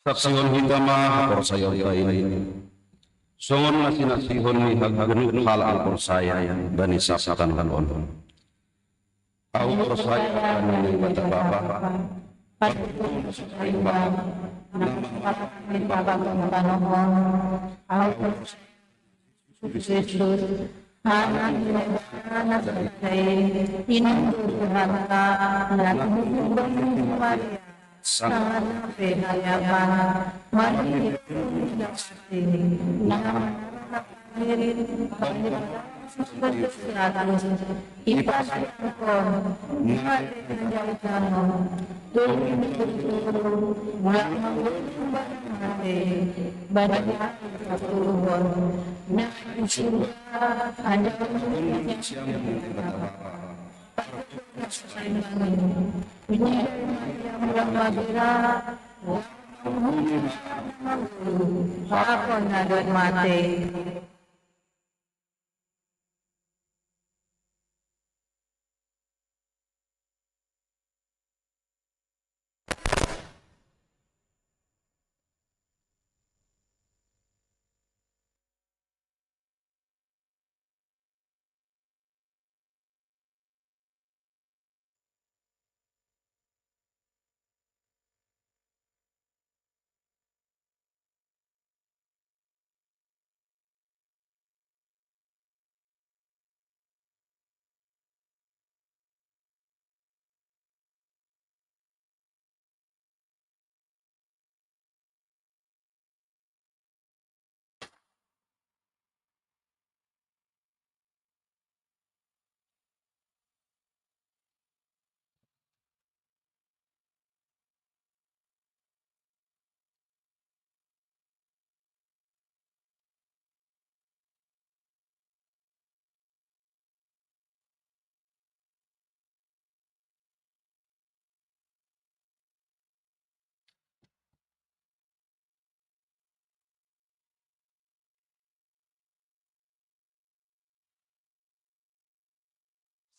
Saksiyon kita mah percaya ini. Songon nasihon ni haggenuk hal al percaya bani sapatan lanon. Au percaya kan ni bata bapa. Patuh sekali bapa. Nama bapa panohon. Au Yesus anak dari Hindu harta dan Maria sana pehayapan mari kita nama Apa nak mati?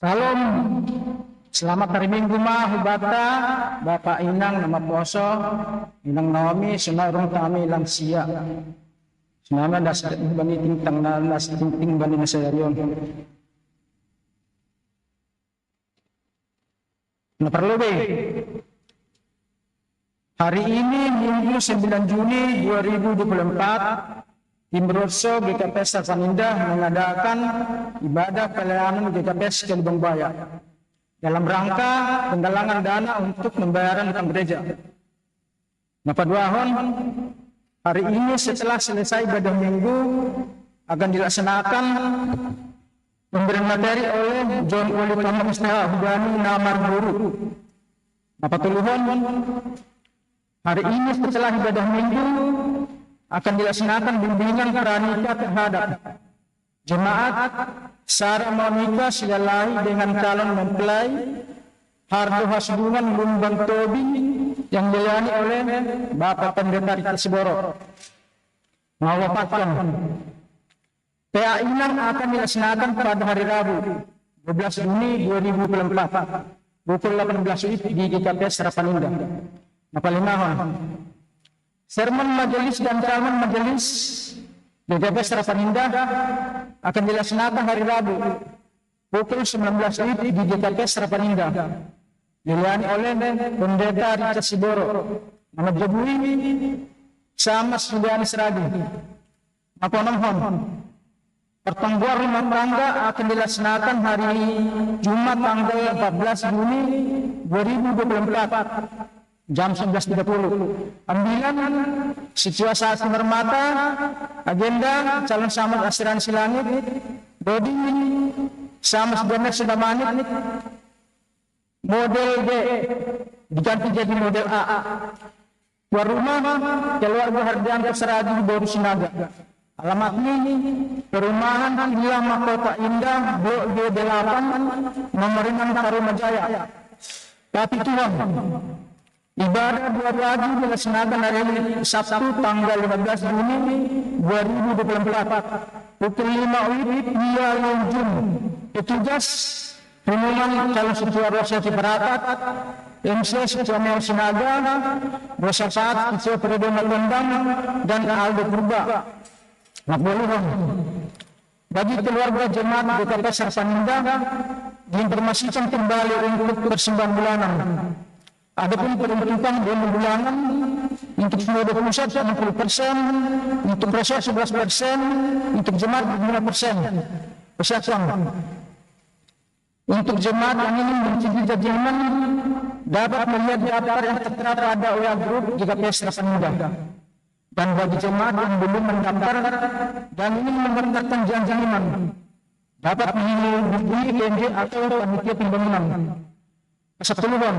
Salam, selamat hari Minggu mah hubata, Bapak Inang nama poso, Inang Naomi, sunarung kami lansia. Sunama das bani tintang nas tinting bani nasayarion. Nah perlu be. Hari ini Minggu 9 Juni 2024. Tim Rosso GKPS Sapanindah mengadakan ibadah pelayanan GKPS Kalibang Baya dalam rangka penggalangan dana untuk pembayaran utang gereja. Napaduahon, hari ini setelah selesai ibadah minggu akan dilaksanakan pemberian materi oleh John Wali Pamustah Hubani Namar Guru. Napatuluhon, hari ini setelah ibadah minggu akan dilaksanakan bimbingan pranikah terhadap jemaat Sarah Monika Silalai dengan calon mempelai Hardo Hasbungan Lumbang Tobi yang dilayani oleh Bapak Pendeta Rita Siboro. Mewapatkan PA Inang akan dilaksanakan pada hari Rabu 12 Juni 2024 pukul 18 WIB di GKPS Rapanindah. Napalimahon sermon majelis dan calon majelis GKPS Rapanindah akan dilaksanakan hari Rabu pukul 19 WIB di GKPS Rapanindah. Dilayani oleh Pendeta Rita Siboro, nama Jebui sama Sudiani Seragi. Naponomhon pertemuan rumah tangga akan dilaksanakan hari Jumat tanggal 14 Juni 2024. Jam 11.30. Ambilan situasi hormata, agenda calon samad asuransi langit, bodi sama sebenarnya sudah manit, model B diganti jadi model A. Tuan rumah keluarga Hardianto Seragi Boru Sinaga. Alamat ini perumahan Villa Mahkota Indah Blok G8 nomor 6 Tarumajaya. Tapi Tuhan, ibadah dua wajib dilaksanakan hari Sabtu tanggal 15 Juni 2024 pukul 5 WIB via Zoom. Petugas pengumuman calon ketua Rosa Ciperapat MCS Samuel Sinaga, Rosapat, Iso Fredo Magandang, dan Aldo Purba. Makbuluhan. Bagi keluarga jemaat GKP Sarapanindah, diinformasikan kembali untuk persembahan bulanan. Adapun peruntukan bonus bulanan untuk semua pusat 60%, untuk resort 11%, untuk jemaat 5%. Persatuan. Untuk jemaat yang ingin mencicipi jajanan dapat melihat daftar yang tertera pada WA Group GKP Sarapanindah. Dan bagi jemaat yang belum mendaftar dan ingin mendaftarkan jajanan dapat menghubungi PNJ atau panitia pembangunan. Kesepuluhan.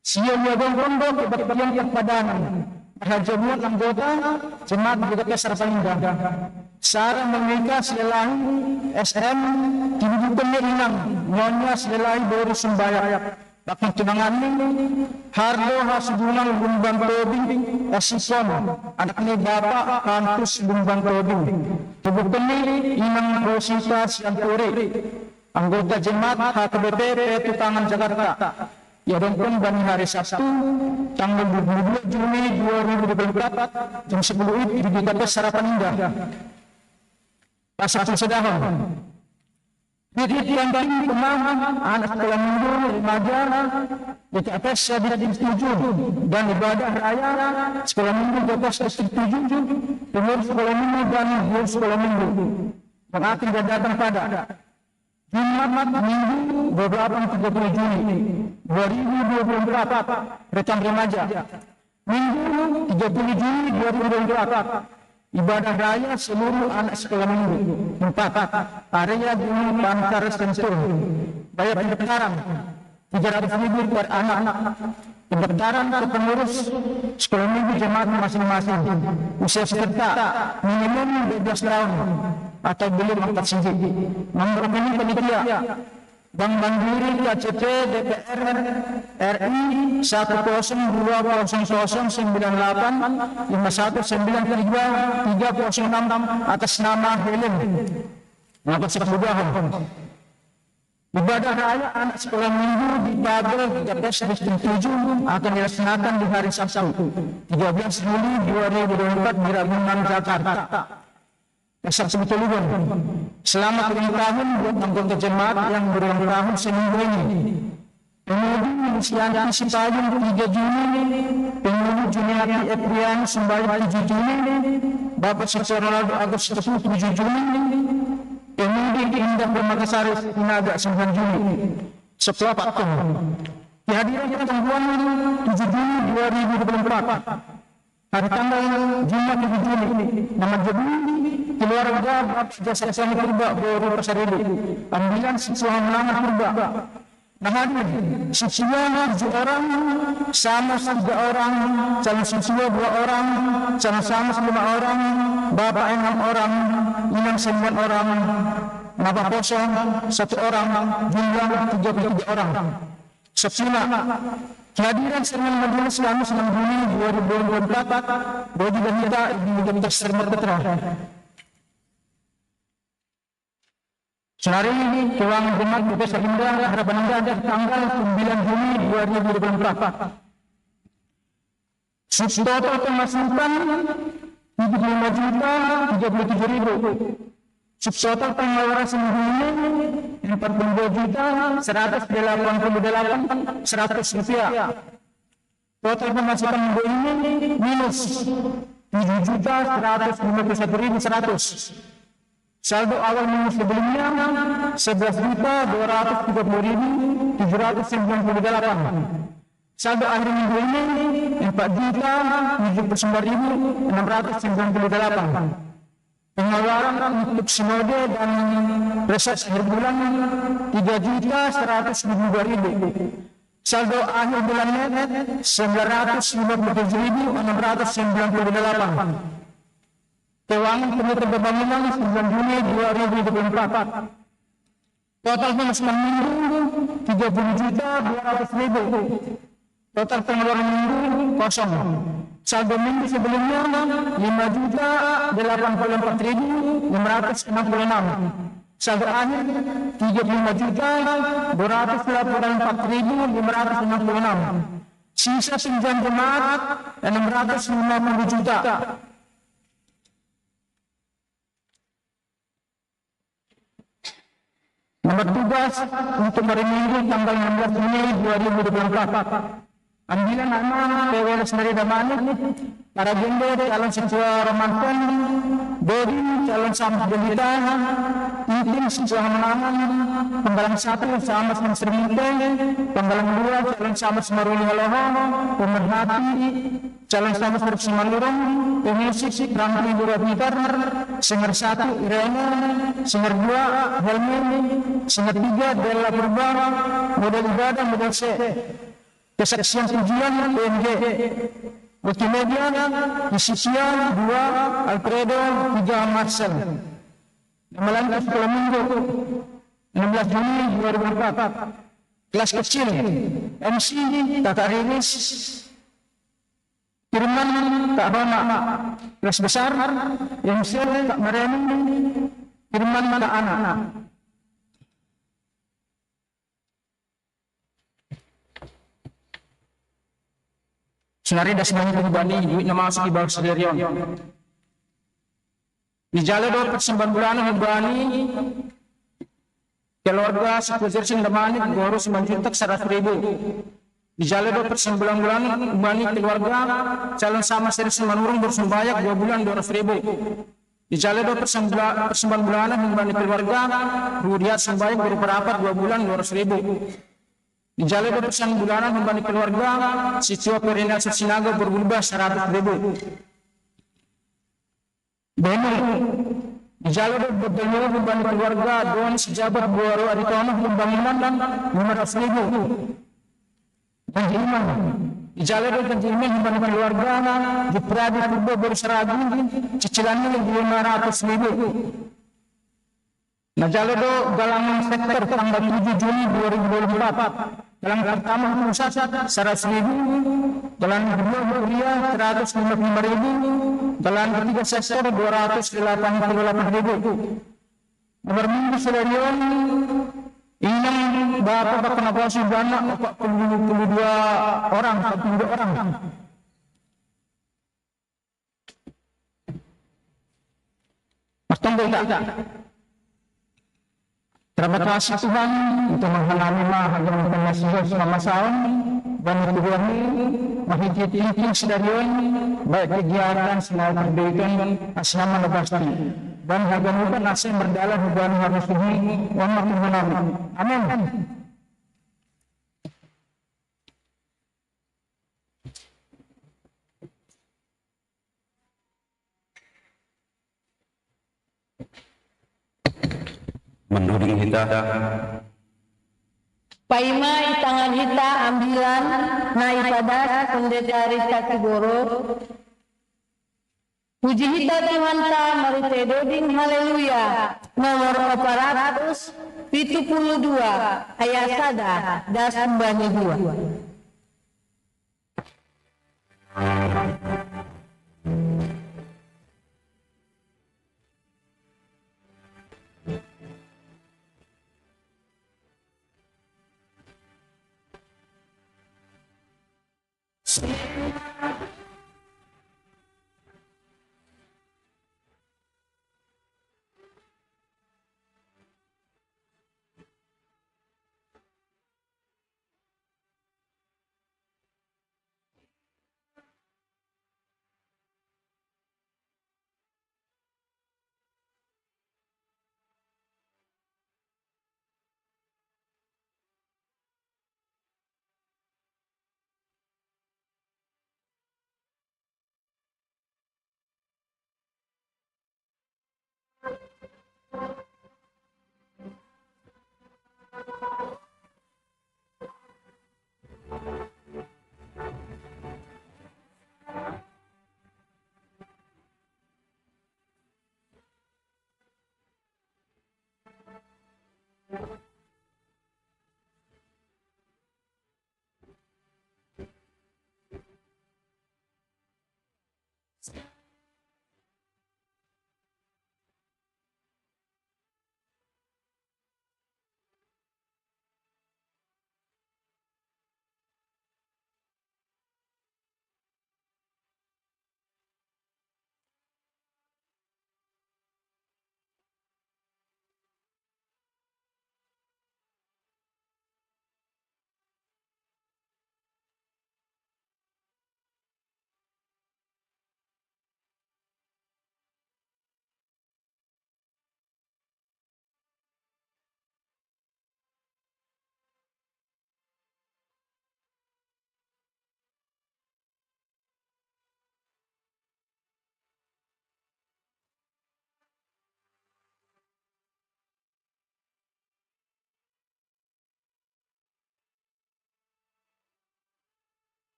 Siang-siang pondok kebaktian perpadanan perhajamuan anggota jemaat GKP Sarapanindah. Sarang menikah selain SM dibutuhkan inang nyonya selain baru sembayak. Bakit tunangan Hardo Hasbunan Lumbang Tobing Esison anak ni Bapak Kantus Lumbang Tobing tubuhkan inang Rosita Siantore anggota jemaat HKBP Petutangan Jakarta. Ya dongkong Bani hari Sabtu tanggal 22 Juni 2024 jam 10 di GKP Sarapanindah. Pasal Sedahon. Didit yang paling pemahaman anak sekolah minggu remaja GKP Sadidin 7 dan ibadah raya sekolah minggu GKP Sadidin 7 pengurus sekolah minggu dan guru sekolah minggu yang akan datang pada Jumat Minggu 30 Juni 2024 rekam remaja Minggu 30 Juni 2024 ibadah raya seluruh anak sekolah minggu 4 area Gunung Pantar Sentul bayar pendaftaran 300.000 per anak pendaftaran ke pengurus sekolah minggu jemaat masing-masing usia peserta minimum 12 tahun atau belum angkat sendiri nomor rekening panitia Bank Mandiri KCP DPR RI 10000985193 atas nama Helen Ngapas Sebudahan. Ibadah raya anak sekolah minggu di Babel GKP Distrik 7 akan dilaksanakan di hari Sabtu 13 Juli 2024 di Ragunan Jakarta. Besar sebetulnya selamat ulang tahun buat anggota jemaat yang berulang tahun seminggu ini. Kemudian Sianti Sipayung 3 Juni, Penghulu Juniati Eprian Sembayang 7 Juni, Bapak Sosialado Agus 7 Juni, Kemudian Indah Bermakasari Naga 9 Juni. Setelah Pak Tong, kehadiran pertemuan 7 Juni 2024. Hari tanggal Jumat 7 Juni, nama Jebuli, keluarga Bapak Jasa Sani Purba Boru Persarili, ambilan siswa menangan Purba. Nah hadir, siswa 7 orang, sama 3 orang, calon siswa 2 orang, sama 5 orang, Bapak 6 orang, Inang 9 orang, Bapak kosong 1 orang, jumlah 33 orang. Sepsina, kehadiran Sermen Majelis Selama 9 Juni 2024, Boji dan kita Ibu Sermen Petra. Sehari ini keuangan jemaat GKP Sarapanindah harapan Anda ada tanggal 9 Juni 2024. Subtotal pemasukan 75.037.000. Subtotal pengeluaran seminggu ini 42.188.100 rupiah. Total pemasukan minggu ini minus 7.151.100. Saldo awal minggu sebelumnya 11.230.798. Saldo akhir minggu ini 4.079.698. Pengeluaran untuk sinode dan reses akhir bulan 3.152.000. Saldo akhir bulan net 957.698. Keuangan penutup pembangunan 9 Juni 2024. Total pemasukan minggu 30.200.000. Total pengeluaran minggu kosong. Saldo minggu sebelumnya 5.084.566. Saldo akhir 35.284.566. Sisa 9 jemaat 650 juta. Nomor tugas untuk hari Minggu tanggal 16 Mei 2024. Ambilan nama PWL Sendiri Damani, para gender calon siswa Romanton, Dodi calon sama Delita, Itin siswa Menangan, Penggalang 1 sama Semester Minte, Penggalang 2 calon sama Semaruli Haloho, Pemerhati calon sama Semarulurung, Pemusik Ramli Burat Singer 1 Irene, Singer 2 Helmi, Singer 3 Della Purba, model ibadah model C. Kesaksian pujian PNG, multimedia Isisian 2 Alfredo 3 Marcel. Nama lengkap sekolah minggu 16 Juni 2004. Kelas kecil MC Kakak Riris, Firman Kak Bama. Kelas besar MC Kak Mariani, Firman Kak Anak. Sunari das banyak pribadi, duit nama masuk di bawah Sederion. Di jalan 2 persembahan bulanan Hubani, keluarga seputar Sindamani, guru 9 juta 100.000. Di jalan 2 persembahan bulanan Hubani keluarga, calon sama seri Semanurung bersembayak 2 bulan 200.000. Di jalan 2 persembahan bulanan Hubani keluarga, Rudiat sembayak berupa rapat 2 bulan 200.000. Di jalan 2 persen bulanan membanding keluarga, siswa Perina Sinaga berubah 100.000. Beno, di jalan 2 berdua membanding keluarga, Don sejabat Buaru Aditono pembangunan 500.000. Dan Jilman, di jalan 2 Jilman membanding keluarga, di Pradi Purba Berseragi, cicilannya 500.000. Nah, Jalodo galangan sektor tanggal 7 Juni 2024. Galang pertama pusat 100.000, galang kedua kuliah 155.000, galang ketiga sektor 288.000. Nomor minggu Sederion, inang Bapak Kenapasi Bana 42 orang, 42 orang. Pertanda tidak. Terima kasih Tuhan untuk menghalangi agama penasihat selama tahun dan keduanya menghijit inti Sederion baik kegiatan senal perbaikan asrama lebasti dan agama nasib berdalam hubungan harus ini wa maghfirah. Amin. Menuding kita Paimai tangan hita ambilan naik pada pendeta Rita Kigoro. Puji hita Tuhan ta marite doding haleluya. Nomor 472 ayat sada das sembahnya 2.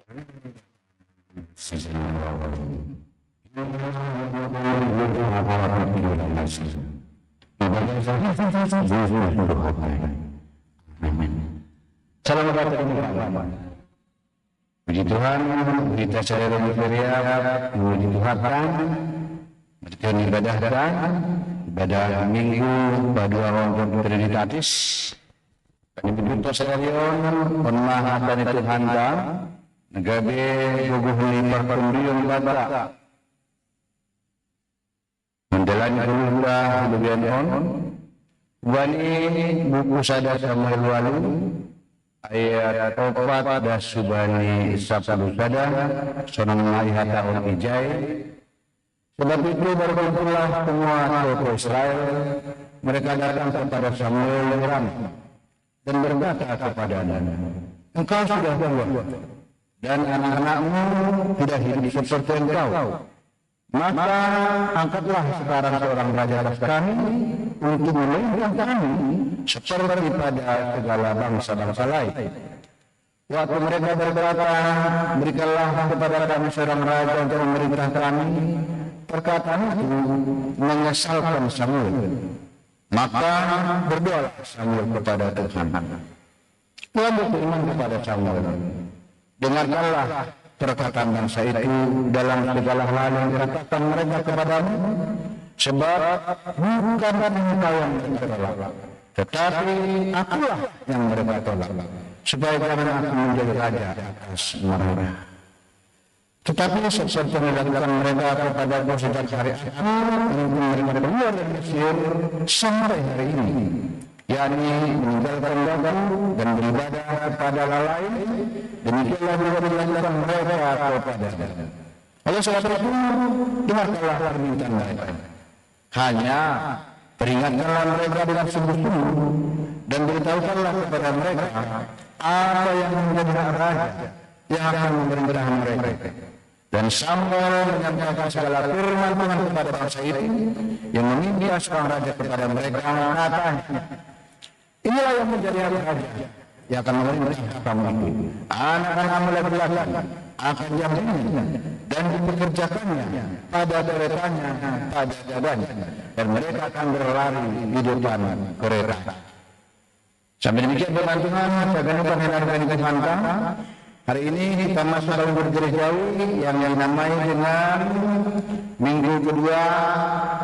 Salam kata puji Tuhan, kita saya berteriak, puji Tuhan, berarti ibadah dan ibadah minggu pada orang Trinitatis. Kami berdoa serion, penahan dan itu handa, negabe guguh perpendian bata. Menjalani hululah lebihan on, wani buku sada Samuel walu. Ayat 4 dan subani sabtu sada sonang maihata on ijai. Sebab itu berkumpullah semua tokoh Israel, mereka datang kepada Samuel yang ramah dan berkata kepadanya, engkau sudah tua dan anak-anakmu tidak hidup seperti engkau, maka angkatlah sekarang seorang raja atas kami untuk memerintah kami seperti pada segala bangsa-bangsa lain. Waktu mereka berkata, berikanlah kepada kami seorang raja untuk memerintah kami, perkataan itu menyesalkan Samuel. Maka berdoalah Samuel kepada Tuhan. Tuhan berfirman kepada Samuel, dengarkanlah perkataan bangsa itu dalam segala hal yang dikatakan mereka kepadamu, sebab bukan engkau yang bertolak, tetapi akulah yang mereka tolak, supaya kamu akan menjadi raja atas mereka. Tetapi seperti dilakukan mereka kepada sejak hari mereka keluar dari Mesir sampai hari ini, yakni meninggalkan dagang dan beribadah kepada Allah lain, demikianlah juga dilakukan mereka kepada. Oleh sebab itu, dengarkanlah permintaan mereka. Hanya peringatkanlah mereka dengan sungguh-sungguh dan beritahukanlah kepada mereka apa yang menjadi hak raja yang akan memerintah mereka. Dan Samuel menyampaikan segala firman Tuhan kepada bangsa itu yang meminta seorang raja kepada mereka, katanya, inilah yang menjadi hak raja yang akan memerintah kamu itu. Anak-anakmu laki-laki akan diambilnya dan dipekerjakannya pada keretanya, pada jadanya, dan mereka akan berlari di depan kereta. Sampai demikian firman Tuhan, bagaimana hendak difantang. Hari ini kita masuk dalam bergerejawi yang dinamai dengan minggu kedua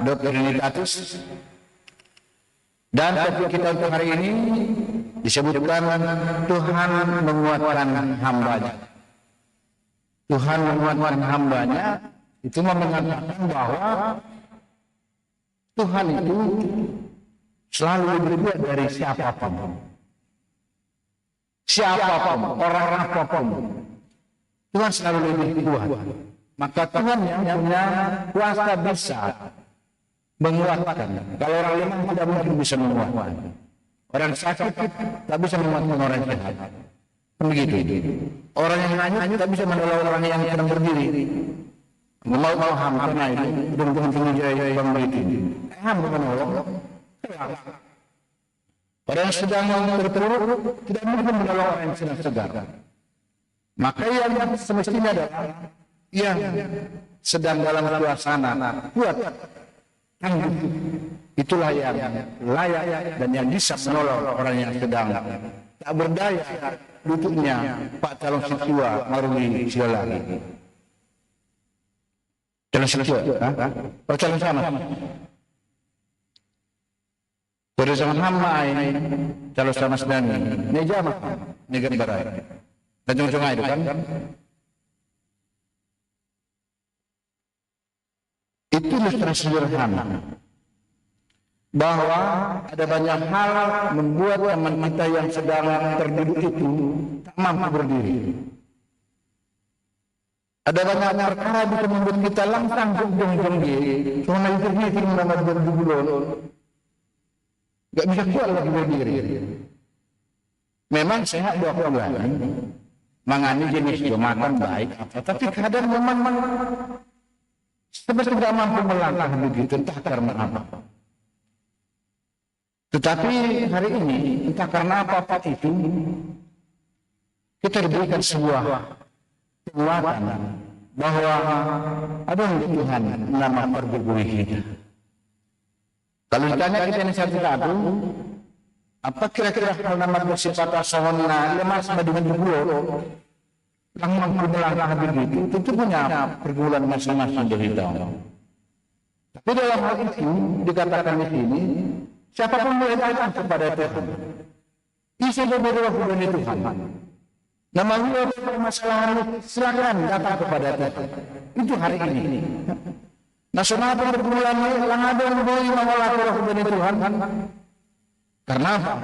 Trinitatis. Dan topik kita untuk hari ini disebutkan Tuhan menguatkan hambanya. Tuhan menguatkan hambanya itu mengatakan bahwa Tuhan itu selalu berbeda dari siapapun. Siapapun, orang apapun, Tuhan selalu lebih kuat. Maka Tuhan yang punya kuasa bisa menguatkan. Kalau orang lemah tidak mungkin bisa menguatkan. Orang sakit tak bisa menguatkan orang sehat. Begitu. Orang yang hanyut tak bisa menolong orang yang sedang berdiri. Mau paham karena itu dengan penjaya yang begitu. Ham menolong. Orang yang sedang terpuruk tidak mungkin menolong orang yang sedang segar. Maka yang semestinya adalah yang sedang dalam suasana kuat, tangguh. Itulah yang layak dan yang bisa menolong orang yang sedang tak berdaya duduknya Pak calon situa maruli segala. Calon situa, Pak calon sama. Pada zaman hamba ini, calon sama sedang ini jamaah negara dan cuma itu kan. Itu ilustrasi sederhana bahwa ada banyak hal membuat teman kita yang sedang terduduk itu tak mampu berdiri. Ada banyak perkara bisa membuat kita langsung jonggi, cuma itu kita menambah berdubulon. Gak bisa kuat lagi berdiri. Memang sehat 2 bulan, mangani jenis makan baik, tapi kadang memang seperti tidak mampu melangkah begitu, entah karena apa. Tetapi hari ini, entah karena apa itu, kita diberikan sebuah penguatan bahwa ada yang Tuhan nama pergugui kita. Kalau ditanya kita ini satu apa kira-kira hal nama bersifat asona lemas dengan dulu yang menggunakan begitu tentu punya pergumulan masing-masing dari kita. Tapi dalam hal itu dikatakan di sini siapapun boleh datang kepada Tuhan. Isi berdoa kepada Tuhan. Namanya permasalahan silakan datang kepada Tuhan. Itu hari ini. Nasional pergumulan yang ada yang boleh mengolah kepada Tuhan. Karena apa?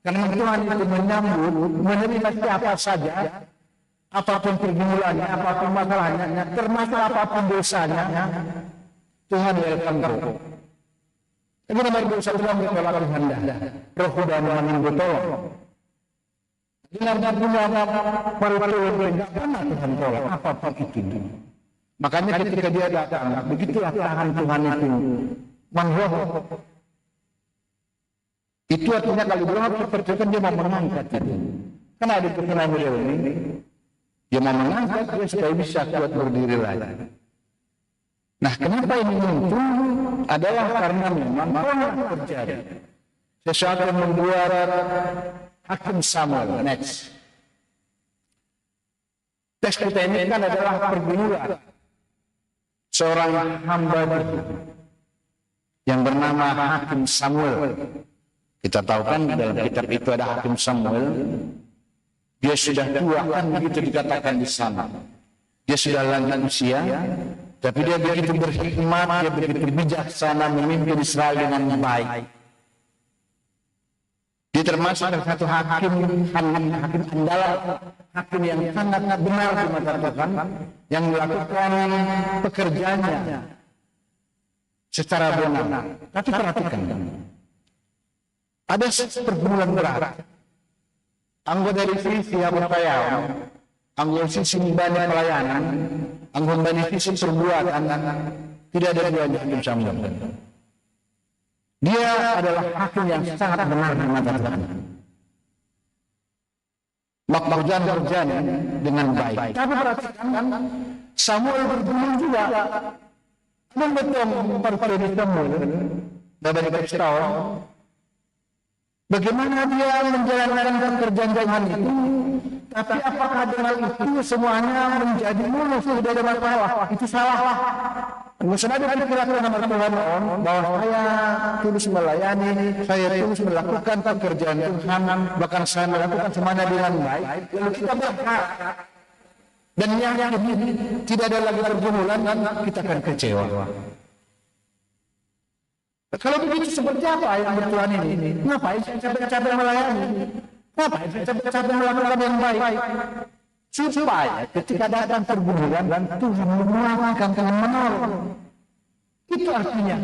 Karena Tuhan itu menyambut, menerima siapa saja, apapun pergumulannya, apapun masalahnya, termasuk apapun dosanya, Tuhan welcome kau. Tapi nomor dosa Tuhan bertolak Tuhan dah. Roh dan menunggu tolong. Dengan punya paru-paru tidak pernah Tuhan tolak apapun itu. Makanya ketika dia datang, begitulah tangan Tuhan itu menghormat. Itu artinya kalau berdoa percaya dia mau mengangkat itu. Karena ada perkenalan beliau ini, dia mau mengangkat dia supaya bisa kuat berdiri lagi. Nah, kenapa ini muncul? Adalah karena memang pernah terjadi sesuatu yang membuat Hakim Samuel. Next. Teks kita ini kan adalah pergumulan seorang hamba yang bernama Hakim Samuel. Kita tahu kan dalam kitab itu ada Hakim Samuel. Dia sudah tua kan begitu dikatakan di sana. Dia sudah lanjut usia, tapi dia begitu berhikmat, dia begitu bijaksana memimpin Israel dengan baik. Dia termasuk satu hakim andalan, hakim yang sangat benar di mata Tuhan, yang melakukan pekerjaannya secara benar. Tapi perhatikan, ada pergumulan berat. Anggota dari sisi Abu Tayyab, anggota sisi banyak pelayanan, anggota dari sisi perbuatan, tidak ada dua hakim Samuel. Dia adalah hakim yang sangat benar di mata Tuhan. Bekerjaan dengan baik. Tapi perhatikan, Samuel bergumul juga. Dan betul pada di Samuel dari Kristen. Bagaimana dia menjalankan pekerjaan Tuhan itu? Tapi apakah dengan itu semuanya menjadi mulus tidak ada masalah? Itu salah. Misalnya ada kira-kira nama Tuhan bahwa saya tulus melayani, saya tulus melakukan pekerjaan Tuhan, bahkan saya melakukan semuanya dengan baik. Lalu kita berharap dan yang tidak ada lagi pergumulan, kita akan kecewa. Kalau begitu seperti apa yang Tuhan ini? Ngapain saya capek-capek melayani? Ngapain saya capek-capek melakukan yang baik? Supaya ketika datang pergumulan dan Tuhan menguatkan dan menolong. Itu artinya.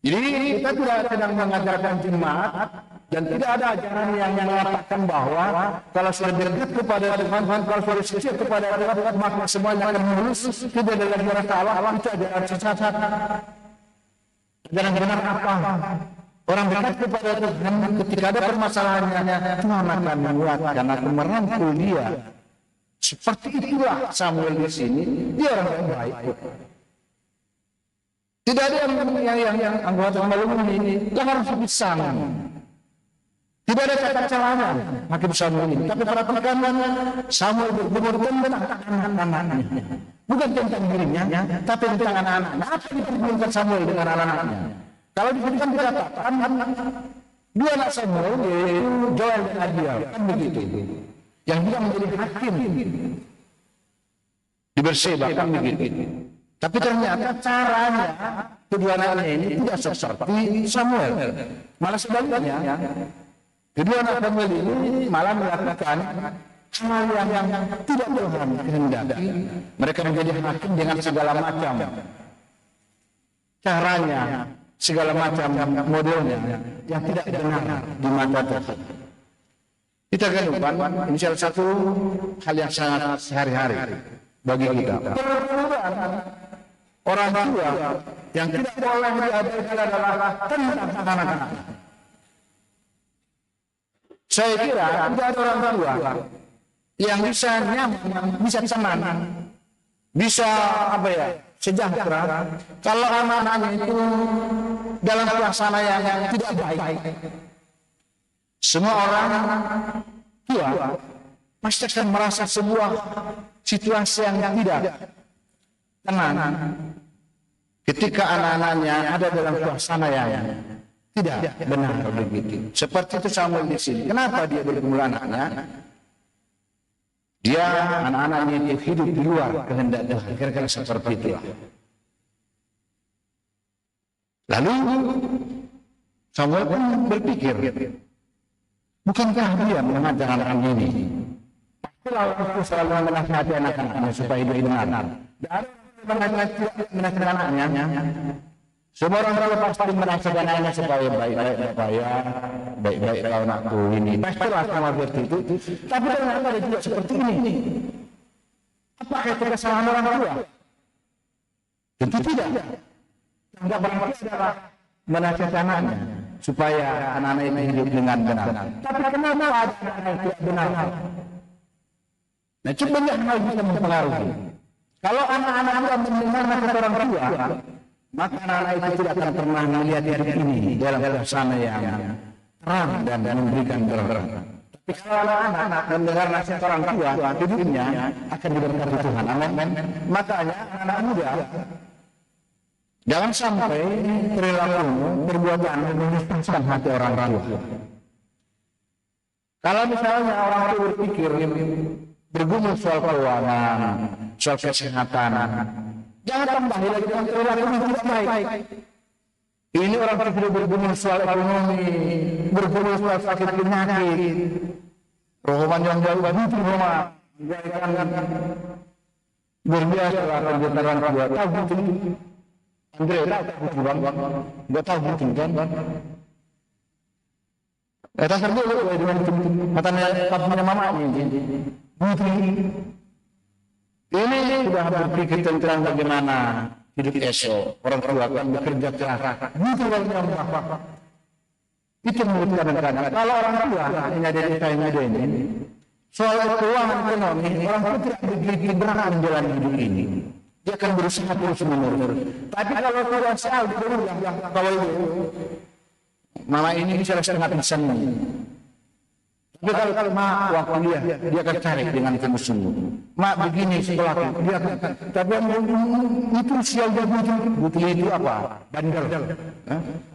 Jadi kita tidak sedang mengajarkan jemaat dan tidak ada ajaran yang mengatakan bahwa kalau sudah dekat kepada Tuhan, kalau sudah setia kepada Tuhan, maka semuanya akan mulus. Tidak ada lagi masalah. Itu ajaran sesat. Ajaran benar apa? Orang dekat kepada Tuhan ketika ada permasalahannya, Tuhan akan menguatkan, akan merangkul dia. Seperti itulah Samuel di sini, dia orang yang baik. Tidak ada yang anggota malu ini, yang harus pisang. Tidak ada cacat celana Hakim Samuel ini. Tapi perhatikan Samuel bergumul tentang anak-anaknya. Bukan tentang dirinya, tapi tentang anak-anaknya. Apa yang dipergumulkan Samuel dengan anak-anaknya? Kalau disebutkan dikatakan dua anak Samuel, yaitu Joel dan Abiel, kan begitu. Yang dia menjadi hakim di Berseba, kan begitu. Tapi ternyata caranya kedua anaknya ini tidak seperti Samuel. Malah sebaliknya, kedua anak Samuel ini malah melakukan hal yang tidak Tuhan kehendaki. Mereka menjadi hakim dengan segala macam caranya, segala macam modelnya yang tidak benar di mata Tuhan. Kita akan lupa, ini salah satu hal yang sangat sehari-hari bagi kita. Orang tua yang tidak boleh diabaikan adalah tentang anak-anak. Saya kira tidak ada orang tua yang bisa nyaman, bisa tenang, bisa apa ya, sejahtera. Kalau anak-anaknya itu dalam suasana yang tidak baik, semua orang tua pasti akan merasa sebuah situasi yang tidak tenang ketika anak-anaknya ada dalam suasana yang tidak benar begitu. Seperti itu Samuel di sini. Kenapa dia bergumul anaknya? Dia anak-anaknya itu hidup di luar kehendak Tuhan. Kira-kira seperti itu. Lalu Samuel pun berpikir, bukankah dia mengajar anak-anak ini? Pastilah orang itu selalu menasihati anak-anaknya supaya dia benar. Menasihati anaknya. Semua orang tua pasti menasihati anaknya supaya baik-baik kau anakku ini. Pastilah sama seperti itu. Tapi ternyata dia tidak seperti ini. Apakah itu kesalahan orang tua? Tentu tidak. Tidak berarti adalah menasihati anaknya supaya anak-anak ini hidup dengan benar. Tapi kenapa ada anak yang tidak benar? Nah, coba banyak hal bisa mempengaruhi. Kalau anak-anak mendengar nasihat orang tua, maka anak-anak itu tidak akan pernah melihat hidup ini dalam suasana yang terang dan memberikan terang. Tapi kalau anak-anak mendengar nasihat orang tua, hidupnya akan diberkati Tuhan. Amin. Makanya anak-anak muda, jangan sampai perilakumu, perbuatanmu menyusahkan hati orang tua. Kalau misalnya orang tua berpikir bergumul soal keuangan, soal kesehatan, jangan tambahi lagi dengan perilaku yang tidak baik. Ini orang tua sudah bergumul soal ekonomi, bergumul soal sakit penyakit, rohman yang jauh butuh rumah, berbiasa akan getaran tua, tahu butuh. Andre, tahu butuh bang, nggak tahu butuh kan? Tak serbu dengan katanya papanya mama ini. Butuh. Ini sudah berpikir tentang bagaimana hidup esok. Orang tua akan bekerja keras. Butuh orang tua. Itu menurut kadang-kadang. Kalau orang tua ini ada di kain ini. Soal keuangan ekonomi, orang tua tidak begitu berat menjalani hidup ini. Dia akan berusaha terus menerus. Tapi kalau tua soal dulu kalau itu mama ini bisa setengah pingsan. Tapi kalau mak waktu dia akan cari dengan sungguh-sungguh. Mak begini sekolahku, dia akan. Tapi itu sial dia butuh itu apa? Bandel.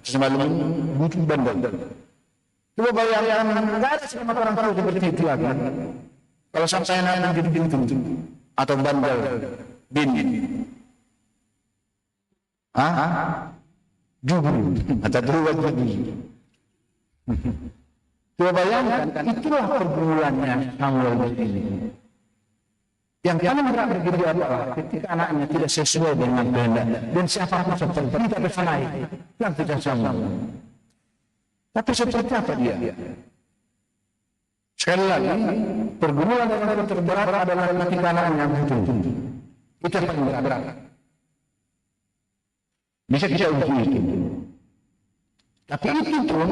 Semalam butuh bandel. Coba bayangkan, nggak ada selamat orang tua seperti itu lagi. Kalau sampai anak jadi bintu atau bandel, bin. Jubur atau dua jubur. Coba bayangkan, itulah pergumulannya Samuel ini. Yang paling berat begitu adalah ketika anaknya tidak sesuai dengan kehendak dan siapapun seperti tidak bisa naik, yang tidak sama. Tapi seperti apa dia? Sekali lagi, pergumulan yang terberat adalah ketika anaknya butuh. Itu yang paling berat. Bisa kita uji itu. Tapi itu pun,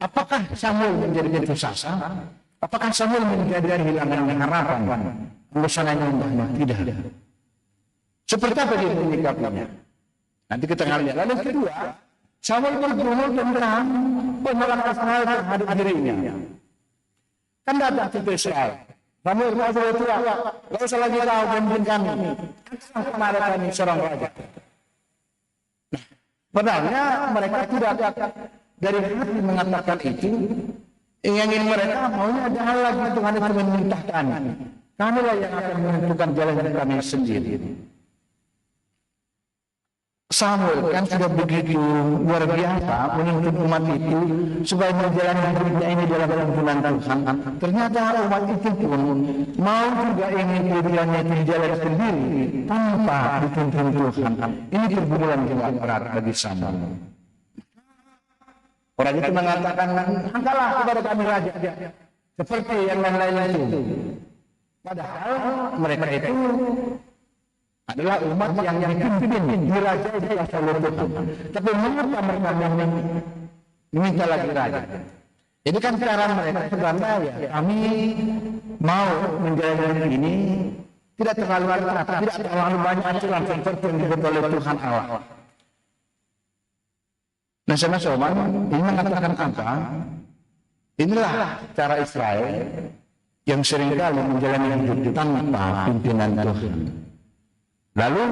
apakah Samuel menjadi putus asa? Apakah Samuel menjadi kehilangan harapan? Urusannya umpamanya tidak. Seperti apa dia menyikapinya? Nanti kita akan lihat. Lalu yang kedua, Samuel bergumul tentang penolakan terhadap dirinya. Kan datang ke Israel. Samuel berkata, "Gak usah lagi kau memimpin kami. Kemana kami seorang raja?" Padahal mereka tidak dari hati mengatakan itu. Yang ingin mereka maunya ada hal lagi Tuhan itu memerintahkan. Kamilah yang akan menentukan jalan kami sendiri. Samuel kan sudah begitu luar biasa menuntut umat itu supaya menjalani hidupnya ini dalam tuntunan Tuhan. Ternyata umat itu pun mau juga ingin kehidupannya itu dijalani sendiri tanpa dituntun Tuhan. Ini pergumulan yang berat bagi Samuel. Orang itu mengatakan, "Angkatlah kepada kami raja seperti yang lain-lain itu." Padahal mereka itu adalah umat yang dipimpin dirajai di asal Tuhan. Tapi mengapa mereka meminta lagi raja? Jadi kan cara mereka sebenarnya ya kami mau menjalani ini tidak terlalu ketat, tidak terlalu banyak aturan seperti yang dibuat oleh Tuhan Allah. Nah, sama-sama ini mengatakan apa? Inilah cara Israel yang seringkali menjalani hidup tanpa pimpinan Tuhan. Lalu,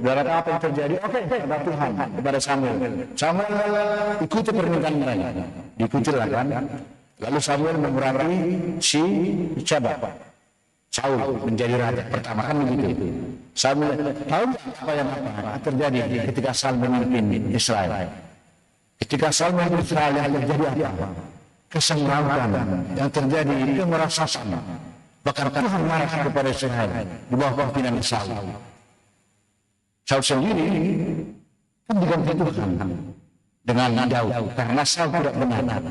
berapa apa yang terjadi? Oke, ada Tuhan kepada Samuel. Samuel ikuti permintaan mereka, diikutilah kan? Lalu Samuel memberati si Saul menjadi raja pertama, kan begitu. Samuel tahu apa yang terjadi ketika Saul memimpin Israel. Ketika Saul memimpin Israel yang terjadi apa? Kesenggaraman yang terjadi, kemerasasan. Bahkan Tuhan marah kepada Israel di bawah pimpinan Saul. Saul sendiri kan diganti Tuhan dengan Daud karena Saul tidak benar.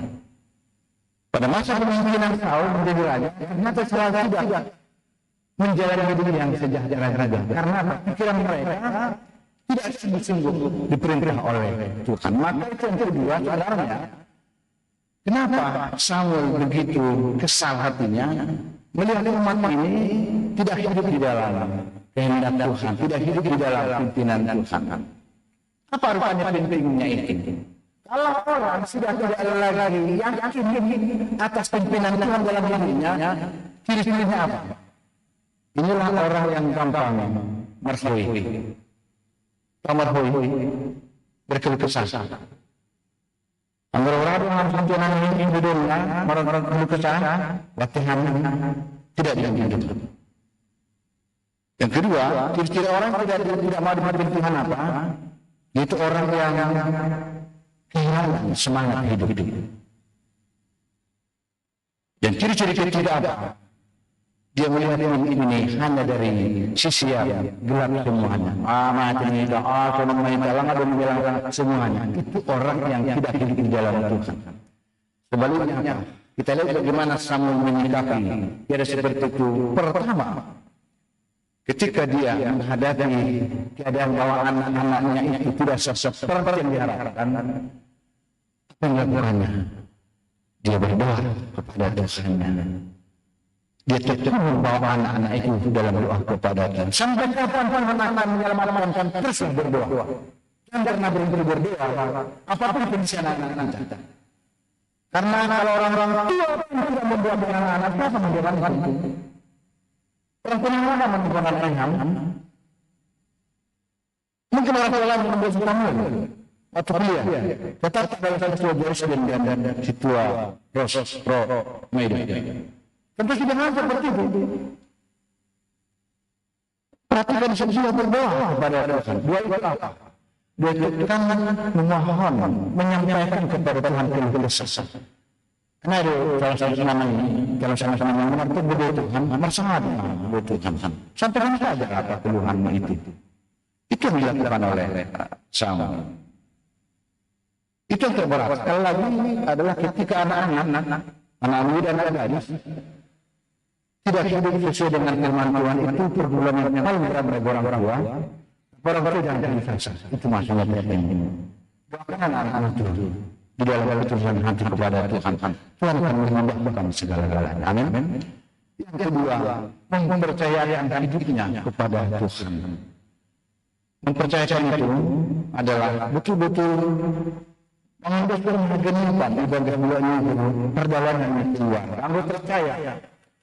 Pada masa kepemimpinan Saul menjadi raja, ternyata Saul tidak menjalani hidup yang sejahtera juga. Karena pikiran mereka tidak sungguh-sungguh diperintah oleh Tuhan. Maka itu yang kedua, saudaranya, kenapa Samuel begitu kesal hatinya melihat umat ini tidak hidup di dalam kehendak Tuhan, tidak hidup di dalam pimpinan Tuhan. Apa rupanya pentingnya ini? Kalau orang sudah tidak lagi yakin atas pimpinan Tuhan dalam dirinya, ciri-cirinya apa? Inilah orang yang gampang merhoi, berkeluh kesah. Orang-orang yang pimpinan ini hidupnya, orang-orang berkeluh kesah, latihan tidak diambil. Yang kedua, ciri-ciri orang tidak mau dipimpin Tuhan apa? Itu orang yang kehilangan semangat hidup. Dan ciri-ciri tidak apa? Dia melihat ini hanya dari sisi yang gelap semuanya. Mati ini doa, ekonomi dalam ada menjalankan semuanya. Itu orang yang tidak hidup di jalan Tuhan. Sebaliknya, kita lihat bagaimana Samuel menyikapi. Dia seperti itu. Pertama, ketika dia menghadapi keadaan bahwa anak-anaknya itu tidak seperti yang diharapkan, apa yang dilakukannya? Dia berdoa kepada Tuhan. Dia tetap membawa anak-anak itu dalam doa kepada Tuhan. Sampai kapan Tuhan akan menyelamatkan, terus berdoa. Jangan pernah berhenti berdoa. Apapun kondisi anak-anak kita. Karena kalau orang-orang tua tidak membuat anak-anak, siapa membuat itu? Orang tua mana membuat anak-anak? Mungkin orang tua lain membuat Samuel atau dia. Tetapi dalam satu Yerusalem dan situa Medan. Tentu sudah hampir seperti itu. Perhatikan semua berdoa kepada Tuhan. Dua itu apa? Dua itu kan memohon, menyampaikan kepada Tuhan keluh kesah. Karena ada salah satu nama ini, kalau sama-sama mendengar itu berdoa Tuhan, bersama berdoa Tuhan. Sampaikan saja apa keluhanmu itu. Itu yang dilakukan oleh Samuel. Itu yang terberat. Sekali lagi adalah ketika anak muda dan anak gadis tidak hidup sesuai dengan firman Tuhan, itu pergumulan yang paling berat bagi orang tua. Orang tua jangan jadi fasa. Itu masalah penting. Doakan anak-anak itu di dalam keputusan hati kepada Tuhan. Tuhan akan memudahkan segala-galanya. Amin. Yang kedua, mempercayakan hidupnya kepada Tuhan. Mempercayakan itu adalah betul-betul mengambil kegenyapan ibadah bulannya itu perjalanan keluar. Kamu percaya.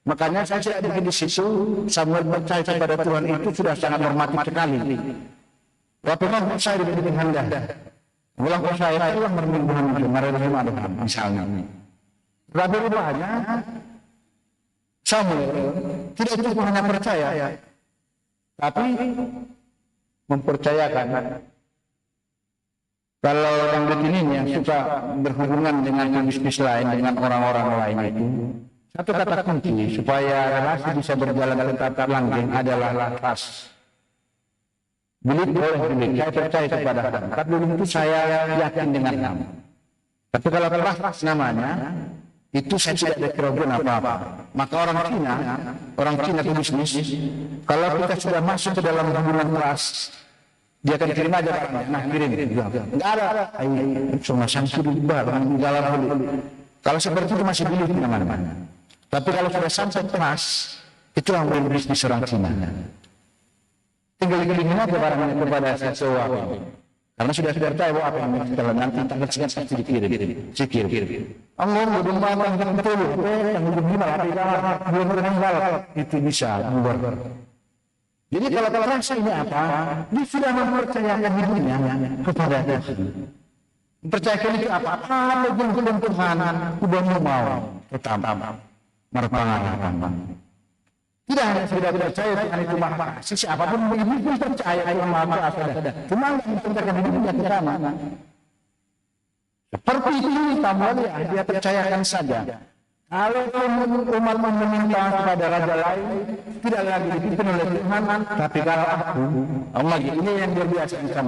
Makanya saya tidak di situ. Samuel percaya kepada Tuhan itu sudah sangat normatif sekali. Waktu kan saya di Tuhan dah. Ulang saya telah merembuhan itu, menerima Tuhan misalnya. Tapi rupanya Samuel tidak cukup hanya percaya, tapi mempercayakan. Kalau orang begini yang suka berhubungan dengan bisnis lain, dengan orang-orang lain itu, satu kata kunci supaya relasi bisa berjalan tetap langgeng adalah trust. Bilik boleh bilik, saya percaya kepada kamu. Tapi dulu itu saya yakin dengan kamu. Tapi kalau trust namanya, itu saya tidak ada keraguan apa-apa. Maka orang Cina itu bisnis, kalau kita sudah masuk ke dalam hubungan trust, dia akan kirim aja barangnya, nah kirim. Enggak ada. Ayo, cuma sanksi di dalam. Kalau seperti itu masih bilik namanya. Tapi kalau sudah sampai keras, itu yang bisnis orang Cina. Tinggal dikelilingi aja barangnya kepada sesuatu. Karena sudah percaya bahwa apa yang setelah nanti tanggal sekian pasti dikirim. Allah belum makan betul. Yang belum gimana? Belum meninggal. Itu bisa membuat. Jadi kalau rasa ini apa? Dia sudah mempercayakan hidupnya kepada Tuhan. Mempercayakan itu apa? Apa yang Tuhan sudah mau tetap berpengalaman. Tidak hanya sudah percaya Tuhan itu maha kasih, siapapun ini pun percaya Tuhan maha kasih. Cuma mempercayakan hidupnya pertama. Seperti itu tamulia, dia percayakan saja. Kalau umat meminta kepada raja lain, tidak lagi dipimpin oleh Tuhan, tapi kalau aku, lagi ini yang dia biasakan.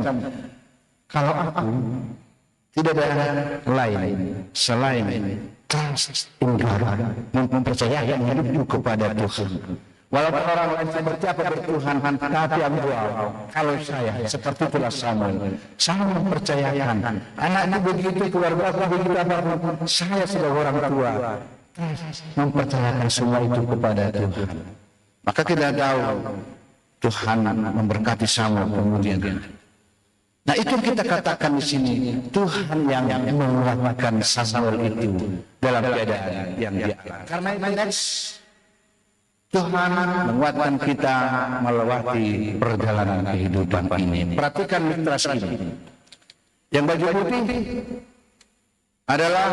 Kalau aku tidak ada lain selain ingkar mempercayakan hidup kepada Tuhan. Walaupun orang lain seperti apa bertuhan, tapi engkau, kalau saya seperti itulah Samuel, saya mempercayakan anakku begitu, keluargaku begitu, apapun saya sebagai orang tua mempercayakan semua itu kepada Tuhan. Maka kita tahu Tuhan memberkati Samuel kemudian. Nah itu kita katakan di sini, Tuhan yang menguatkan Samuel itu dalam keadaan yang dia alami. Karena itu next, Tuhan menguatkan kita melewati perjalanan kehidupan ini. Perhatikan ilustrasi ini. Yang baju putih adalah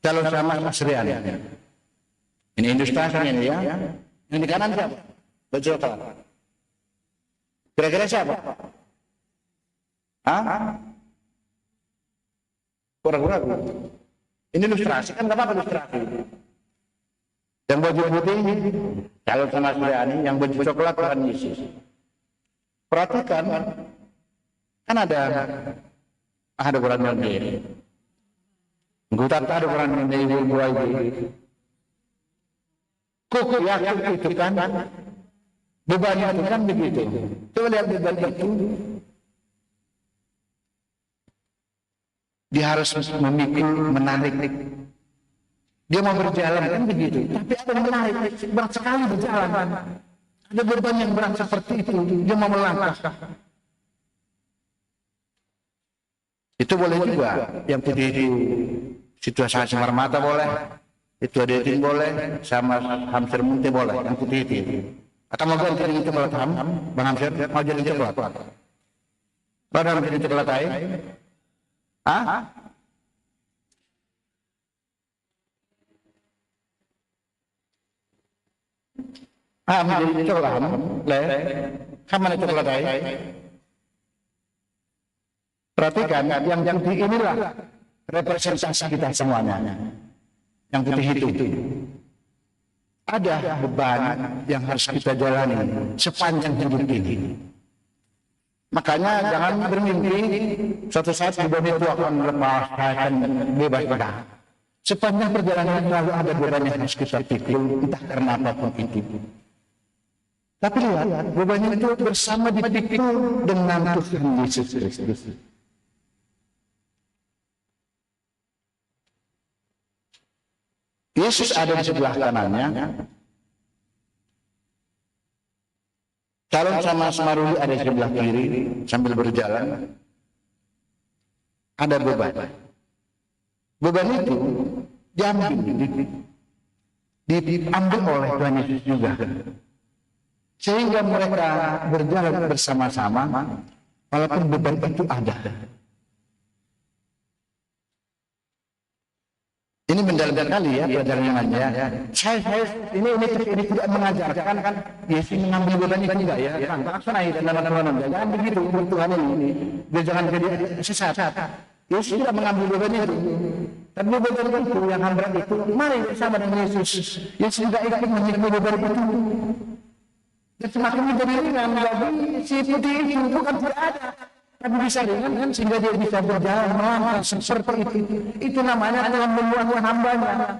calon sama Mas Rian. Ini ilustrasinya ini ya. Yang di kanan siapa? Baju coklat. Kira-kira siapa? Kurang-kurang. Ini ilustrasi kan nggak apa-apa ilustrasi. Yang baju putih calon sama Suriani, yang baju coklat Tuhan Yesus. Perhatikan, kan ada ukuran dia. Gutat ada ukuran dia ibu ini. Kok yakin itu kan? Bebannya itu kan begitu. Coba lihat beban itu. Dia harus memikul, menarik. Dia mau berjalan kan begitu. Tapi ada yang menarik, berat sekali berjalan. Ada beban yang berat seperti itu. Dia mau melangkah. Itu boleh juga. Yang putih itu situasi semar mata boleh. Itu ada yang boleh. Sama hamster munti boleh. Yang putih itu. Atau mau ganti dengan coklat Bang Hamster mau jadi coklat. Baru jadi coklat air. Menjadi coklat, mana coklat air? Perhatikan, yang putih inilah representasi kita semuanya. Yang putih itu. Ada beban yang harus kita jalani sepanjang hidup ini. Makanya jangan bermimpi suatu saat beban itu akan lepas, akan bebas kita. Sepanjang perjalanan selalu ada beban yang harus kita pikul, entah karena apapun itu. Tapi lihat, beban itu bersama dipikul dengan Tuhan Yesus Kristus. Yesus ada di sebelah kanannya. Calon sama Semaruli ada di sebelah kiri sambil berjalan. Ada beban. Beban itu diambil oleh Tuhan Yesus juga. Sehingga mereka berjalan bersama-sama walaupun beban itu ada. Ini mendalam sekali ya pelajarannya ya. Saya ini tidak mengajarkan kan Yesus mengambil beban itu enggak ya. Laksana itu dalam Tuhan. Jangan begitu Tuhan ini. Dia jangan jadi sesat. Yesus tidak mengambil beban itu. Tapi beban itu yang berat itu mari bersama dengan Yesus. Yesus juga ikut memikul beban itu. Dan semakin menjadi ringan lagi si putih itu bukan tidak ada. Tapi bisa ringan sehingga dia bisa berjalan melangkah seperti itu. Itu namanya Tuhan menguatkan hambanya.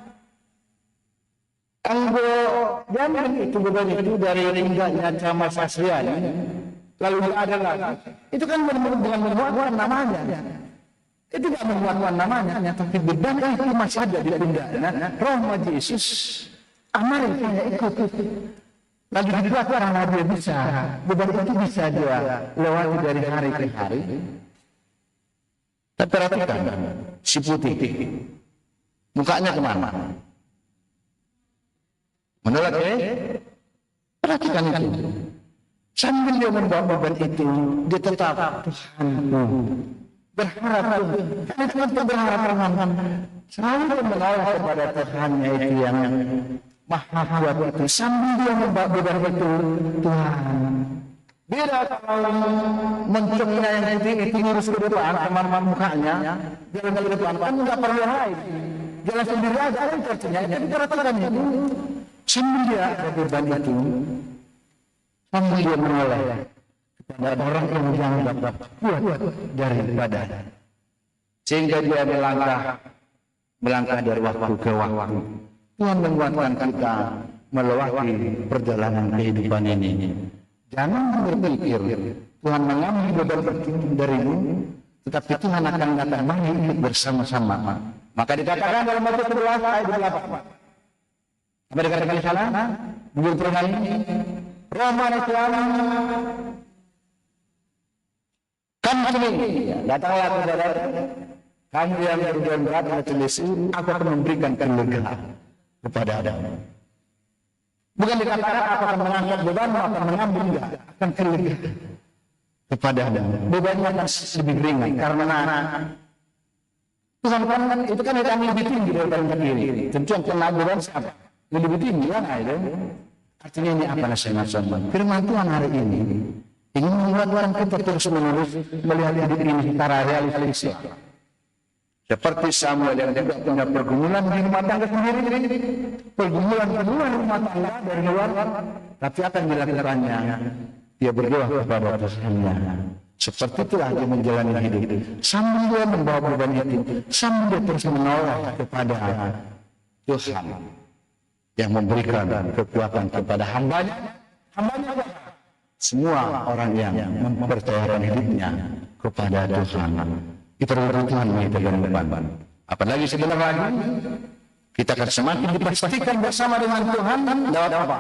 Anggo jamin itu beban itu dari tinggalnya sama Sasrian. Lalu ada lagi. Itu kan dengan menguatkan namanya. Itu tidak menguatkan namanya, tapi beban itu masih ada di punggungnya. Roh Yesus mari saya ikut. Lalu dibuat karena dia bisa, beban itu bisa dia lewati dari hari ke hari. Tapi perhatikan, si putih, mukanya kemana? Menolak perhatikan itu. Sambil dia membawa beban itu, dia tetap Tuhanku. Berharap Tuhan, karena berharap Tuhan selalu menolak kepada Tuhannya itu yang Maha Kuat itu. Sambil dia membawa beban itu, Tuhan. Bila kalau mencungnya yang putih itu lurus ke depan, teman-teman mukanya, jalan ke depan, kan nggak perlu yang lain. Jalan sendiri aja, ada artinya. Jadi perhatikan itu. Sambil dia ada beban itu, sambil dia menoleh kepada orang yang dianggap kuat daripada, sehingga dia melangkah dari waktu ke waktu. Tuhan menguatkan kita melewati perjalanan kehidupan ini. Jangan berpikir Tuhan mengambil beban darimu, tetapi Tuhan akan datang mari ikut bersama-sama. Maka dikatakan dalam Matius 11 ayat 28. Apa dikatakan di sana? Menurut perumahan ini, Roma Islam kami datanglah kepada kamu yang berjuang berat dan lesu, aku akan memberikan kelegaan kepada Anda. Bukan dikatakan aku akan mengangkat beban, akan mengambil, enggak, akan kelegaan kepada Anda. Bebannya akan lebih ringan karena Tuhan kan itu kan yang lebih tinggi daripada yang kiri. Tentu yang kena beban siapa? Lebih tinggi kan itu. Artinya ini apa nasihat firman Tuhan hari ini ingin menguatkan kita terus menerus melihat hidup ini secara realistis. Seperti Samuel yang juga punya pergumulan di rumah tangga sendiri, pergumulan rumah tangga dari luar, tapi akan dilakukannya. Dia berdoa kepada Tuhannya. Seperti itulah dia menjalani hidup. Sambil dia membawa beban itu, sambil dia terus menolak kepada Tuhan yang memberikan kekuatan kepada hambanya. Hambanya semua orang yang mempercayakan hidupnya kepada Tuhan. Itu Tuhan yang beban. Apalagi sebentar lagi kita akan semakin dipastikan bersama dengan Tuhan lewat apa?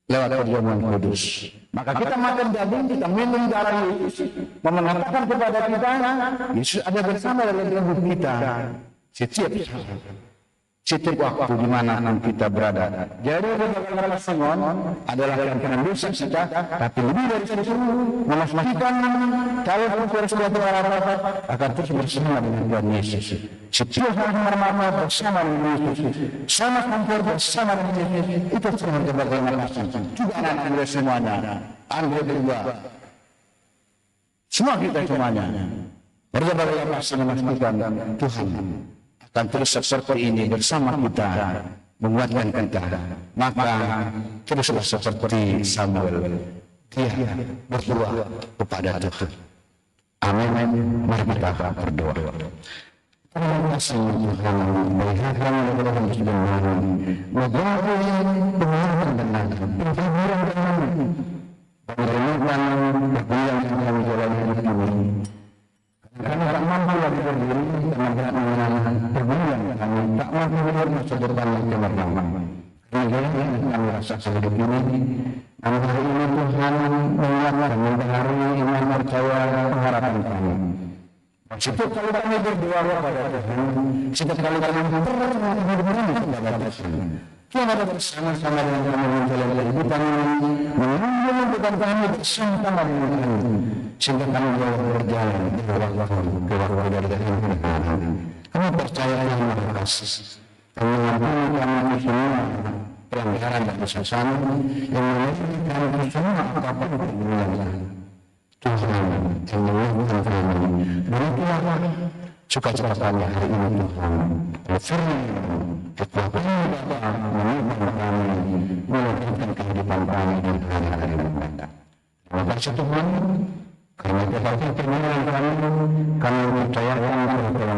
Lewat perjamuan kudus. Maka kita makan daging, kita minum darah Yesus, mengatakan kepada kita, Yesus ada bersama dalam tubuh kita setiap waktu di mana kita berada. Jadi bagaimana Simon adalah yang dosa kita, tapi lebih dari itu memastikan kalau kita sudah berada akan terus bersama dengan Tuhan Yesus. Setiap hari bersama dengan Yesus, sama hampir bersama dengan Yesus. Itu sebenarnya bagaimana juga anak-anak semuanya, Anda juga, semua kita semuanya. Bagaimana memastikan Tuhan akan terus seperti ini bersama kita, menguatkan kita. Maka teruslah seperti Samuel, dia berdoa kepada Tuhan. Amin. Mari kita berdoa. Terima kasih Tuhan, melihat kami dalam kehidupan menjadi pengharapan dan penghiburan kami, merenungkan bergulang dengan menjalani hidup ini. Karena tak mampu lagi berdiri, karena berat mengenang pergumulan kami, tak mampu melihat masa depan yang cemerlang. Sehingga kami rasa hidup ini, namun hari ini Tuhan menguatkan dan mempengaruhi iman percaya pengharapan kami. Setiap kali kami berdoa kepada Tuhan, setiap kali kami berdoa kepada Tuhan, Tuhan ada bersama-sama dengan kami menjalani kehidupan ini, menanggung beban kami bersama-sama dengan kami, sehingga kami boleh berjalan dari waktu ke waktu dari kehidupan. Kami percaya yang Maha Kasih, kami mengampuni kami semua pelanggaran dan kesalahan yang menjadikan kami semua apapun pergumulan. Tuhan yang menguatkan kami, berikanlah sukacita kami hari ini Tuhan. Firman kekuatan Bapa menguatkan kami, menguatkan kehidupan kami dan hari-hari mendatang. Terima kasih Tuhan, karena kepada permohonan kami percayakan kepada Tuhan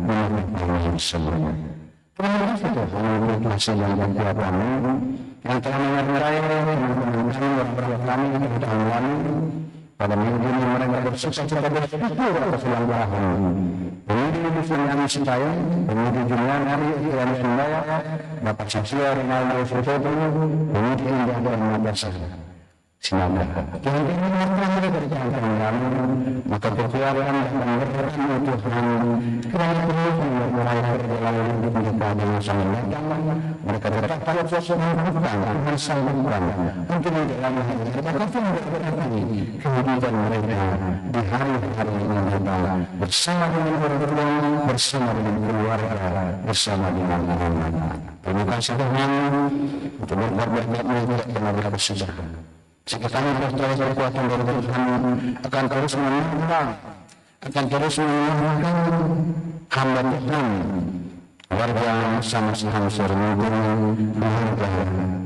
menguatkan semuanya. Terima kasih Tuhan untuk kasih dan bantuan kami yang telah menyertai dan menguatkan beberapa kami untuk tahun lalu. Pada minggu ini mereka bersuka-cita bersyukur atas ulang tahun. ini kami Sintayong, Pemudi Julian Ari, Iran Sundaya, Bapak Satya Rinaldo Sosoto, Pemudi Indah dan Mabasa. Sinanda. Tuhan ini mereka berjalan lalu, maka kekuatan dan berkatan Tuhan kerana terus mulai perjalanan hidup mereka dengan sangat datang. Mereka tetap pada sosok Tuhan, Tuhan sanggupan untuk menjalani hidup mereka pun berkati kehidupan mereka di hari-hari yang datang bersama dengan orang-orang, bersama dengan keluarga, bersama dengan anak-anak. Terima kasih Tuhan untuk berkat-berkat mereka yang telah bersedia. Jika kami percaya kekuatan dari Tuhan akan terus menambah, akan terus menambahkan hamba Tuhan, warga sama-sama serumur keluarga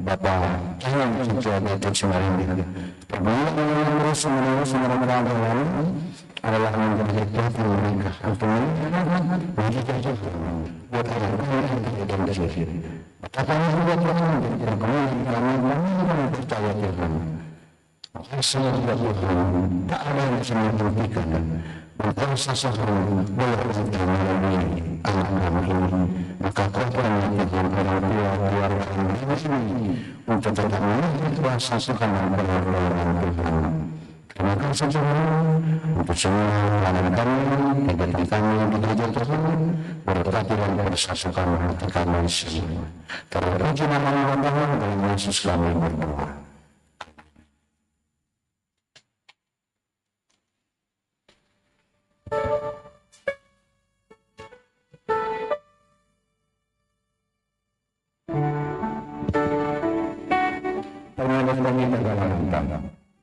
Bapak Cahaya Sejauh Datuk Semarinda. Perbuatan yang terus-menerus mereka adalah menjadi Tuhan mereka untuk menjadi Tuhan buat orang-orang yang bersih. Kami juga Tuhan dan kami percaya Tuhan. Semua Tuhan tak ada yang bisa membuktikan berkuasa Tuhan boleh kita melalui anak-anak ini. Maka Tuhan orang tua keluarga ini untuk tetap melihat kuasa Tuhan dan pertolongan Tuhan. Terima kasih Tuhan untuk semua pelayanan kami, kegiatan kami di gereja Tuhan, berkati dan bersatukan hati kami semua. Terpuji nama Tuhan dalam Yesus kami berdoa.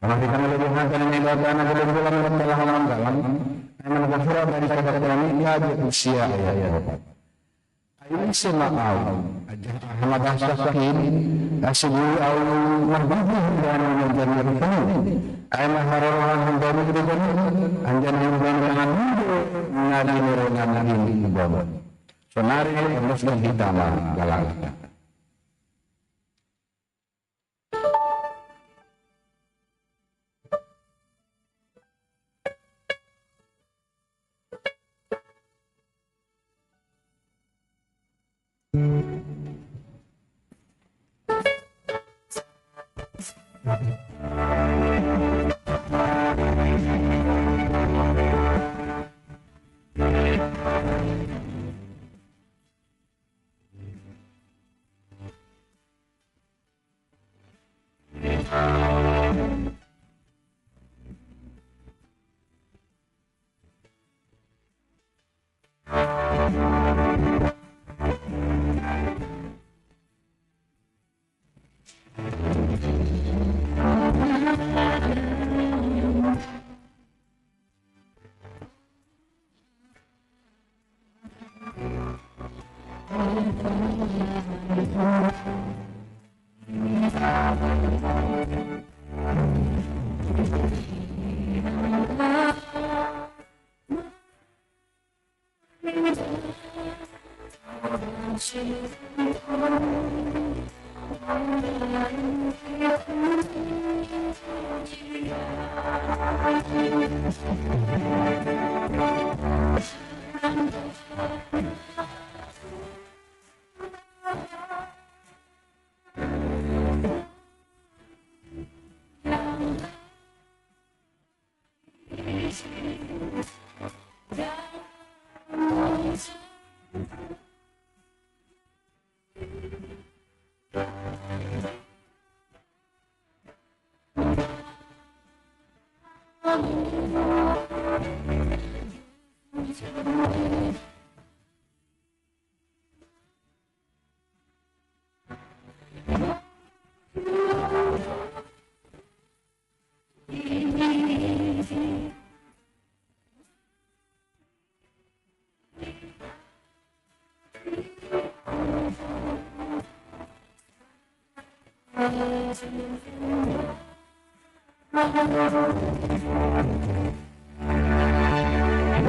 Kalau kita melihat dengan ibadah anak bulan telah dalam, memang bersurah dari kata kami dia di usia ayat. Ayat semau, Ahmad Asyakin, asyibu au mahbubu dan menjadi rukun. Ayat harawan dari gereja anjan yang dengan ngadi merenang di bawah. Sonari harus kita dalam.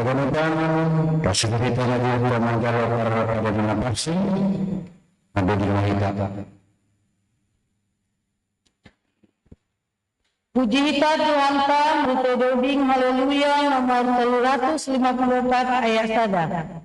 Kemudian kasih kita lagi untuk menjawab pada binatasi ada di rumah kita. Puji kita Tuhan Muto Doding Haleluya nomor 154 ayat 1.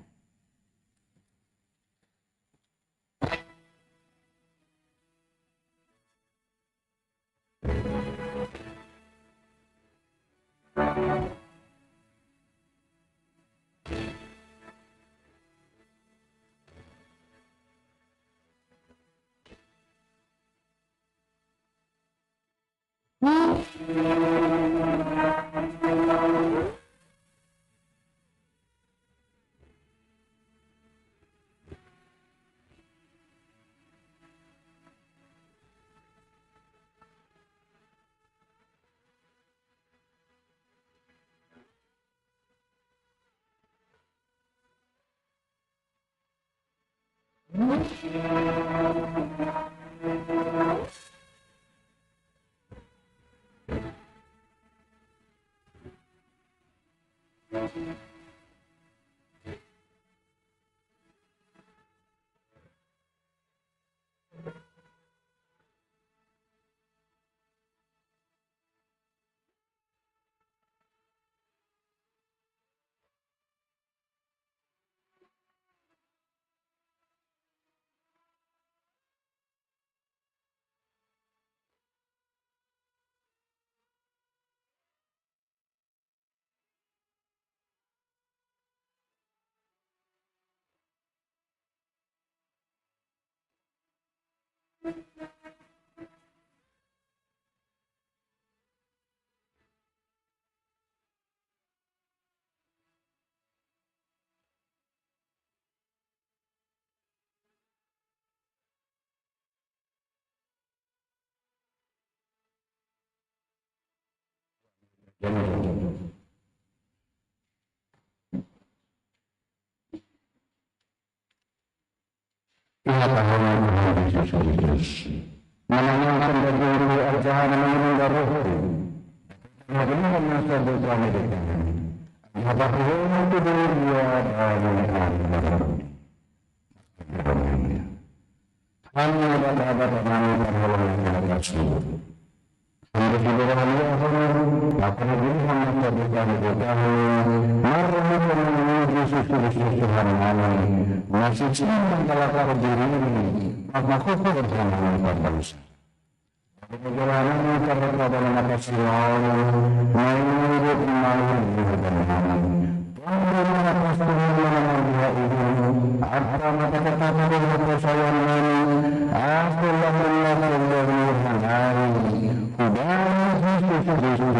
Ingat tahun Yesus Kristus. Menanyakan bagi diri ajaran mengenai roh. Bagaimana masa berjalan mereka? Apakah itu dia hanya ada kami berhalangan yang tersebut. Hanya tidak hanya akan dilihat terbuka mereka. Mari Yesus Kristus Tuhan kami masih cinta kalau diri maka kau bersama dengan bangsa. Perjalanan karena dalam atas lawan menurut mahu dan mahu. Pemberian atas pemberian dia itu apa mata kata dari sayang ini. Astagfirullah hari. Sudah Yesus Kristus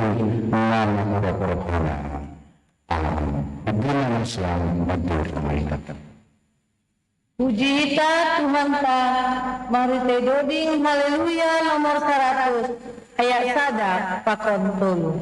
nama berkorban. Amin. Beginilah Islam betul mereka. Puji ta Tuhan ta, mari te doding haleluya nomor 100 ayat sada pakon tolu.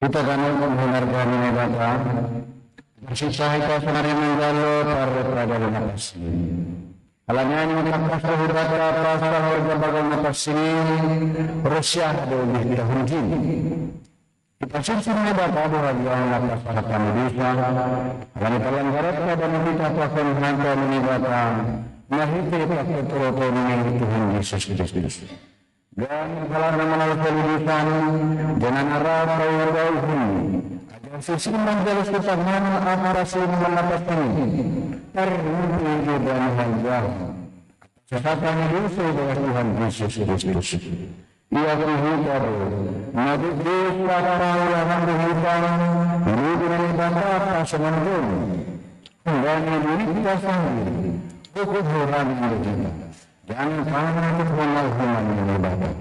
Kita kami menghargai mereka. Bersisa kita senari menggalo pada nafas ini. Alanya ini nafas terhudara perasaan warga bagai nafas ini. Rusia ada lebih tahun ini. Ipasisipin Bapa bahagian lakas kami dosa, kami pelanggaran dan kita akan hantar ini Bapa, mahiti keturutan ini Tuhan Yesus Kristus. Dan kalau nama kehidupan jangan arah kau ini, agar sisi menjelas kita mana amarasi menapas ini, terhubung dan hajah. Sesatan dosa dengan Tuhan Yesus Kristus. Ia berhutang, nabi dosa yang berhutang, hidup dengan ibadah semangat, dan diri kita sendiri, cukup orang kita. Jangan pernah berhubungan dengan ibadah.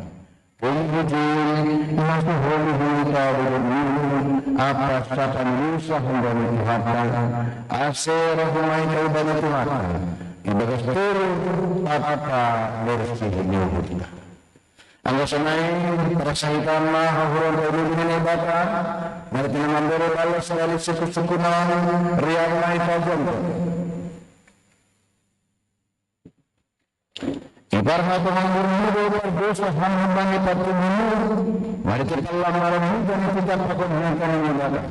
Kemudian masih boleh kita berhubung apa sesatan dosa dari Tuhan. Asal rahmai ibadah Tuhan. Ibadah seluruh apa bersih hidup kita. Angga sanay parasahitan na hahuran sa ilugin ng bata, na tinamandero Allah sa lalit suku-suku na riyang na ipagyan ko. Ibarha ito ng murmuro perdosa hanggang ipagtumulog, maritit Allah maramudan na pinagpakunan ka ng bata.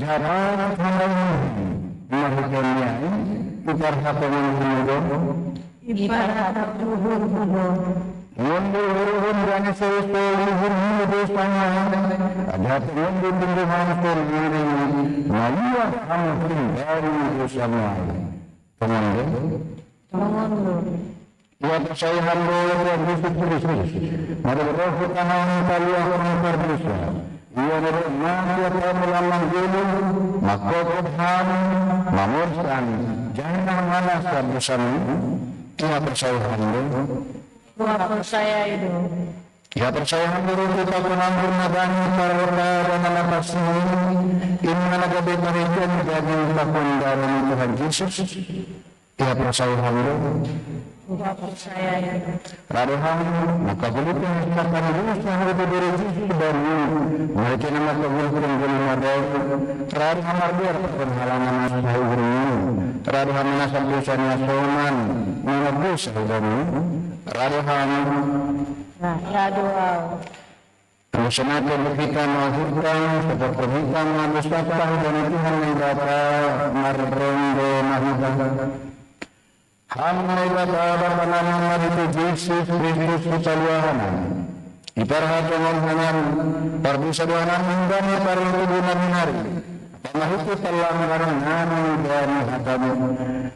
Jahat hanggang mahikan niya, ibarha ito ng murmuro. Ibarha ito ng murmuro. Mundur dan sesuatu hidupnya ada mundur dengan ini malia hampir dari bersama teman-teman ya saya hamba yang Kristus mari berdoa karena kalian orang berdosa ia berdoa dalam hidup maka Tuhan memurkan jangan malas bersama kita percaya hamba Tuhan percaya itu. Ya percaya menurut kita penanggur nadani para dan anak ini iman agabe mereka menjadi lakon dari Tuhan Yesus. Ya percaya menurut Tuhan percaya itu. Raduhan maka begitu akan berusaha untuk berjudi dan mereka nama keburukan ada raduhan mardir penghalangan asal ini raduhan nasab dosa nasoman menebus dan raduhan Raduhan Semakin kita menghutang seperti kita mengusapkan dan Tuhan yang Bapa marrende mahutang Hamai Bapa nama maritu Yesus Kristus Kusaluahanan Iparhatuan dengan perbusaduanan menggani perlindungan hari Pemahitu telah mengarangkan dan hatamu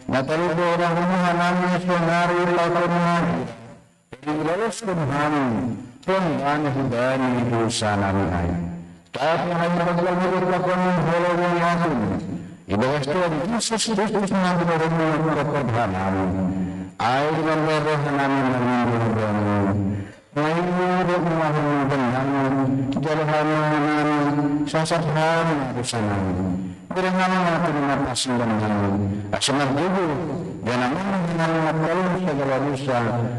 Natalibu orang humuhanan Yesunari lakon hari Lalos Tuhan Tuhan hidani dosa nami ay Tapi hanya berlalu lakon Halawi akum Ibagas Tuhan Yesus Kristus Mengampuni keperhanan Ay dengan berdoa namin Menindung kami Mayurut mahal dengan Jalahan namin Sasabhan dosa namin Berikan terima kasih dengan Asyamah dulu dan namun dengan makalun segala dosa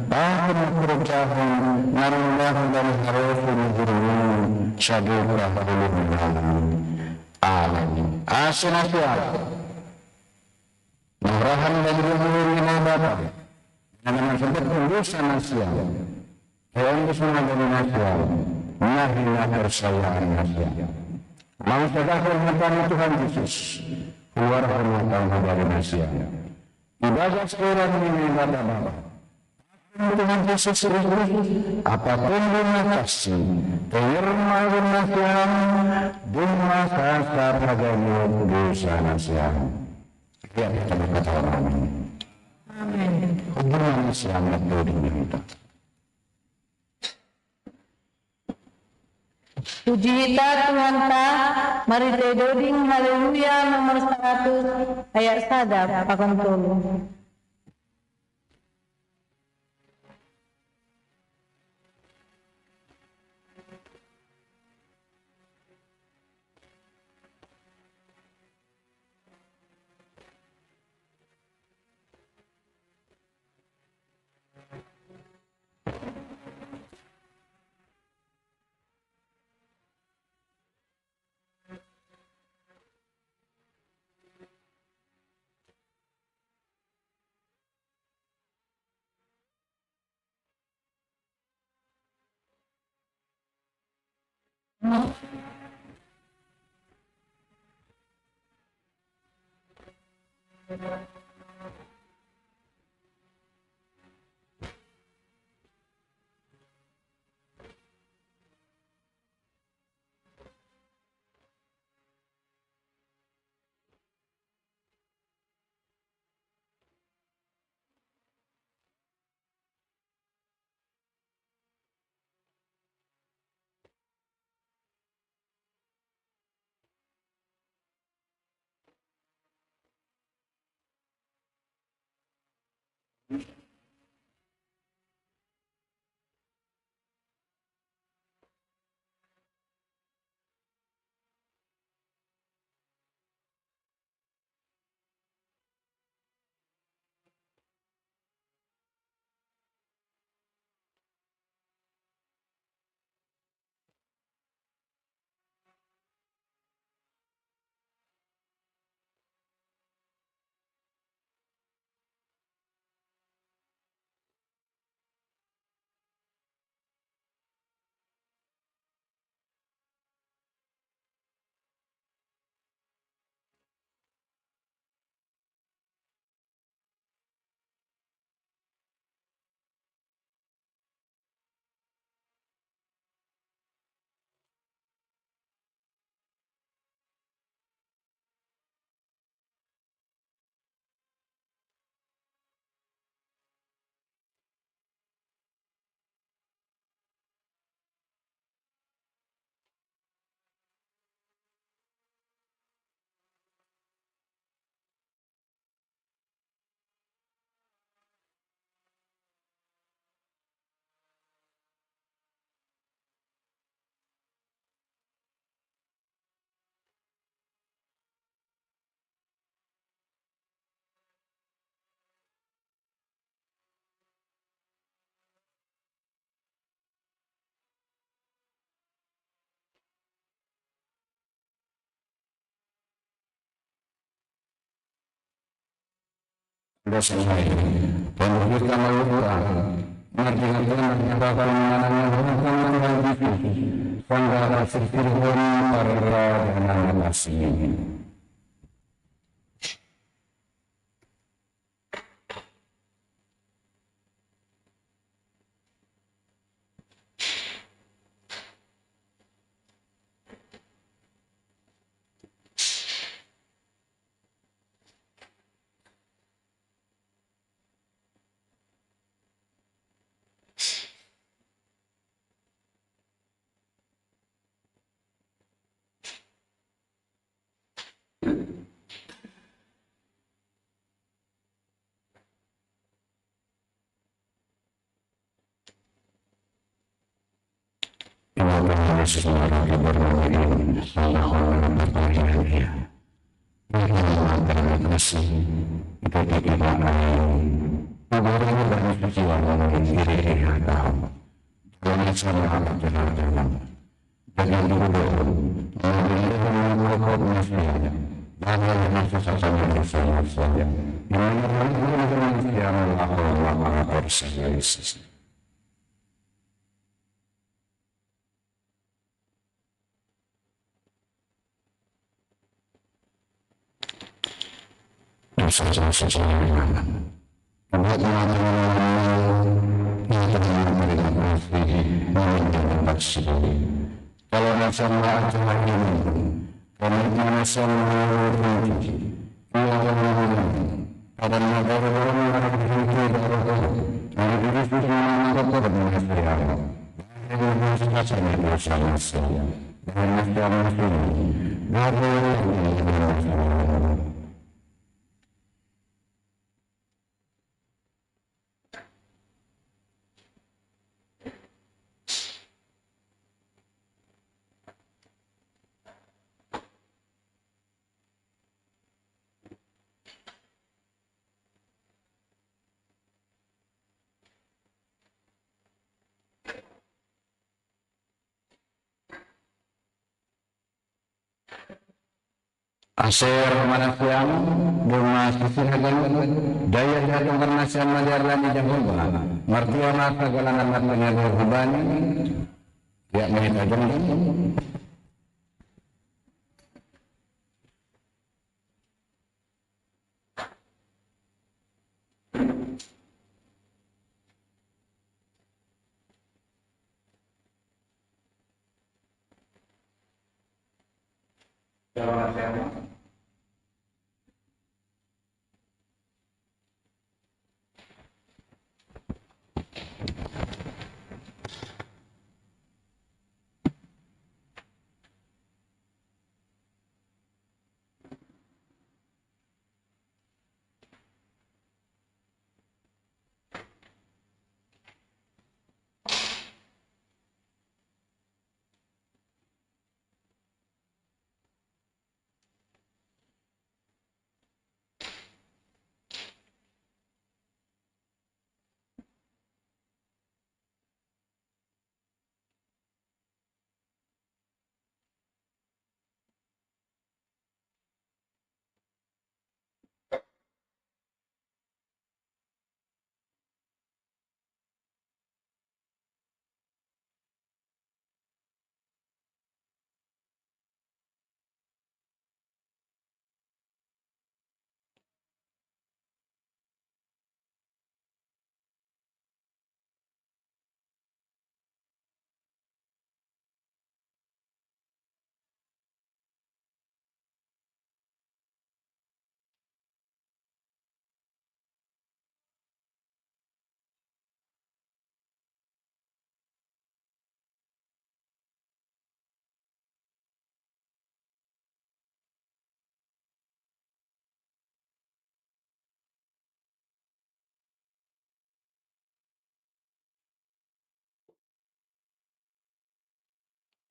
bahkan perubahan narundah dan harus menjadi syadurah amin asyanasyat murahan dari umur ini Bapa dan sempat dosa nasyat yang semua dari nasyat nahilah persayaan nasyat mau sedekah kepada Tuhan Yesus keluar hormatan dari nasyat ibadah sekarang ini ibadah Bapa Tuhan Yesus Kristus apapun bunga kasih terima nasihat bunga sasar haganya dosa nasihat ya kita berkata amin amin hubungan selamat dari kita Puji kita Tuhan ta, mari doding haleluya nomor 100 ayat sadap pakon tolu. Dosa saya, penyebutkan Al-Quran, mengertikan menyebabkan menanamnya hukuman yang itu, sehingga berfikirkan para dengan asing. Sesuatu yang berbeda, salah orang berbahagia dia. Bagaimana kasih itu tidak lain. Bagaimana banyak perjuangan diri dia tahu. Jangan salah jalan-jalan. Jangan dulu. Jangan melakukan manusia. Jangan manusia saja. Yang manusia melakukan persesuaian. Kalau masalah acara ini, kalau masalah ini, pada negara orang Aser manasiam bunga sisiragan daya jatuh karena sama jalan di Jehovah martiona segala namanya berhuban ya mereka jangan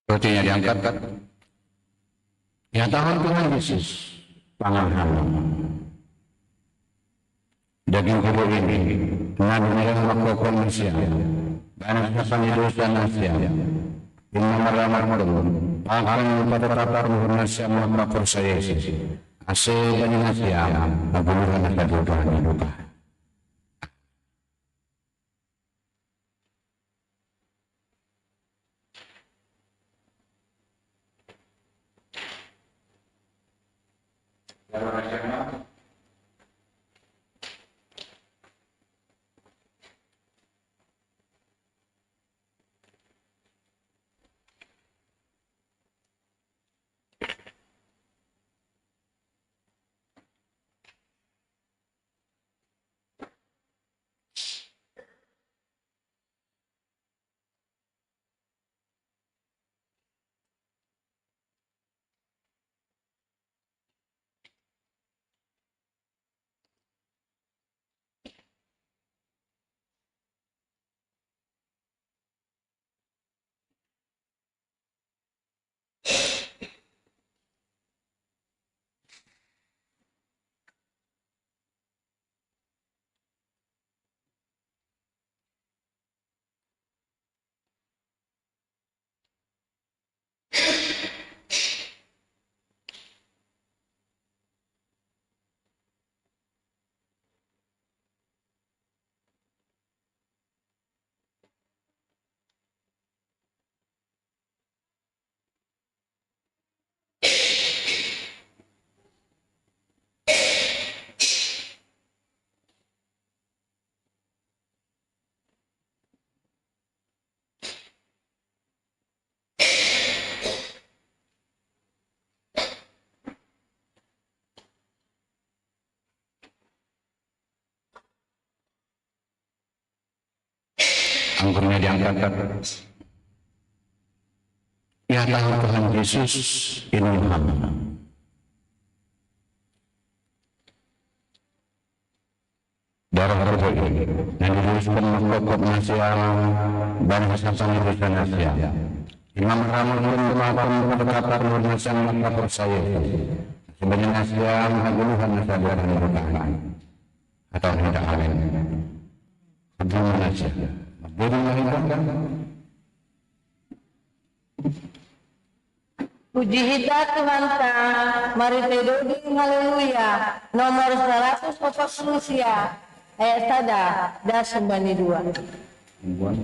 Rotinya diangkat. Ya Tuhan Tuhan Yesus, pangan hamba. Daging kubu ini, nabi yang melakukan manusia, banyak kesalahan dosa manusia. Ini meramah-ramah, akan pada tata manusia melakukan saya Yesus. Asal banyak manusia, abuluhan ada duka. Angkurnya diangkat. Ya Tuhan Yesus, ini hamba. Darah roh ini, yang diluluskan pokok nasiam, bangsa sang dosa nasiam. Imam Ramon memakan pendekatan nasiam maka percaya. Sebenarnya nasiam, aguluhan nasiam merupakan. Atau tidak amin. Aguluhan nasiam. Jadi melahirkan. Puji hita Tuhan ta, mari tedoding haleluya, nomor 140 ayat sada, dan 92.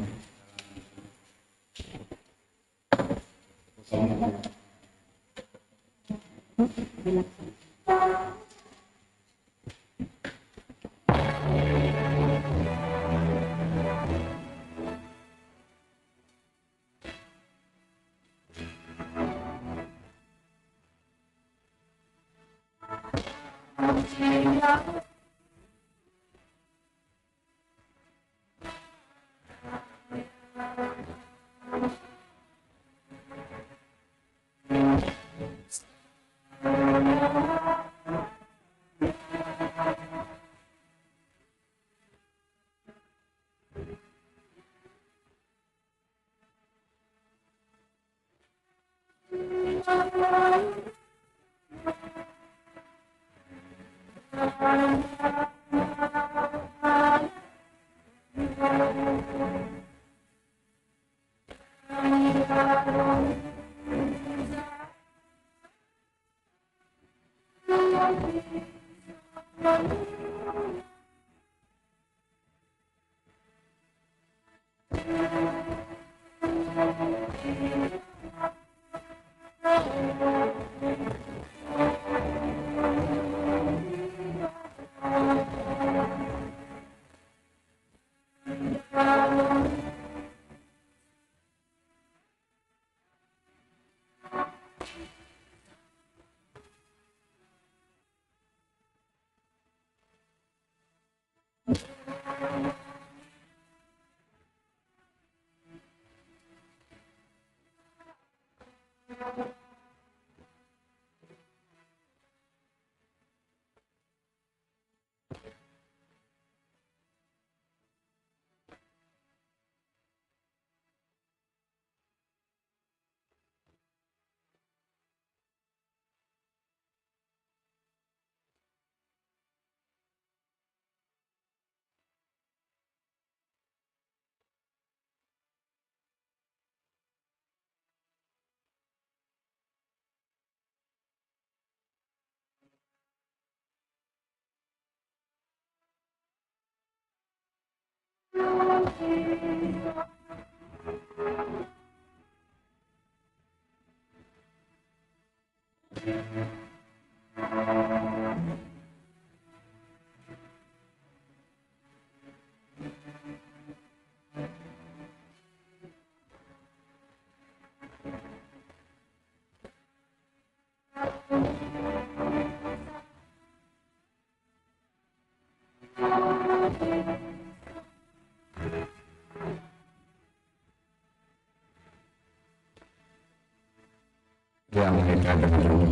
Yang kita dengar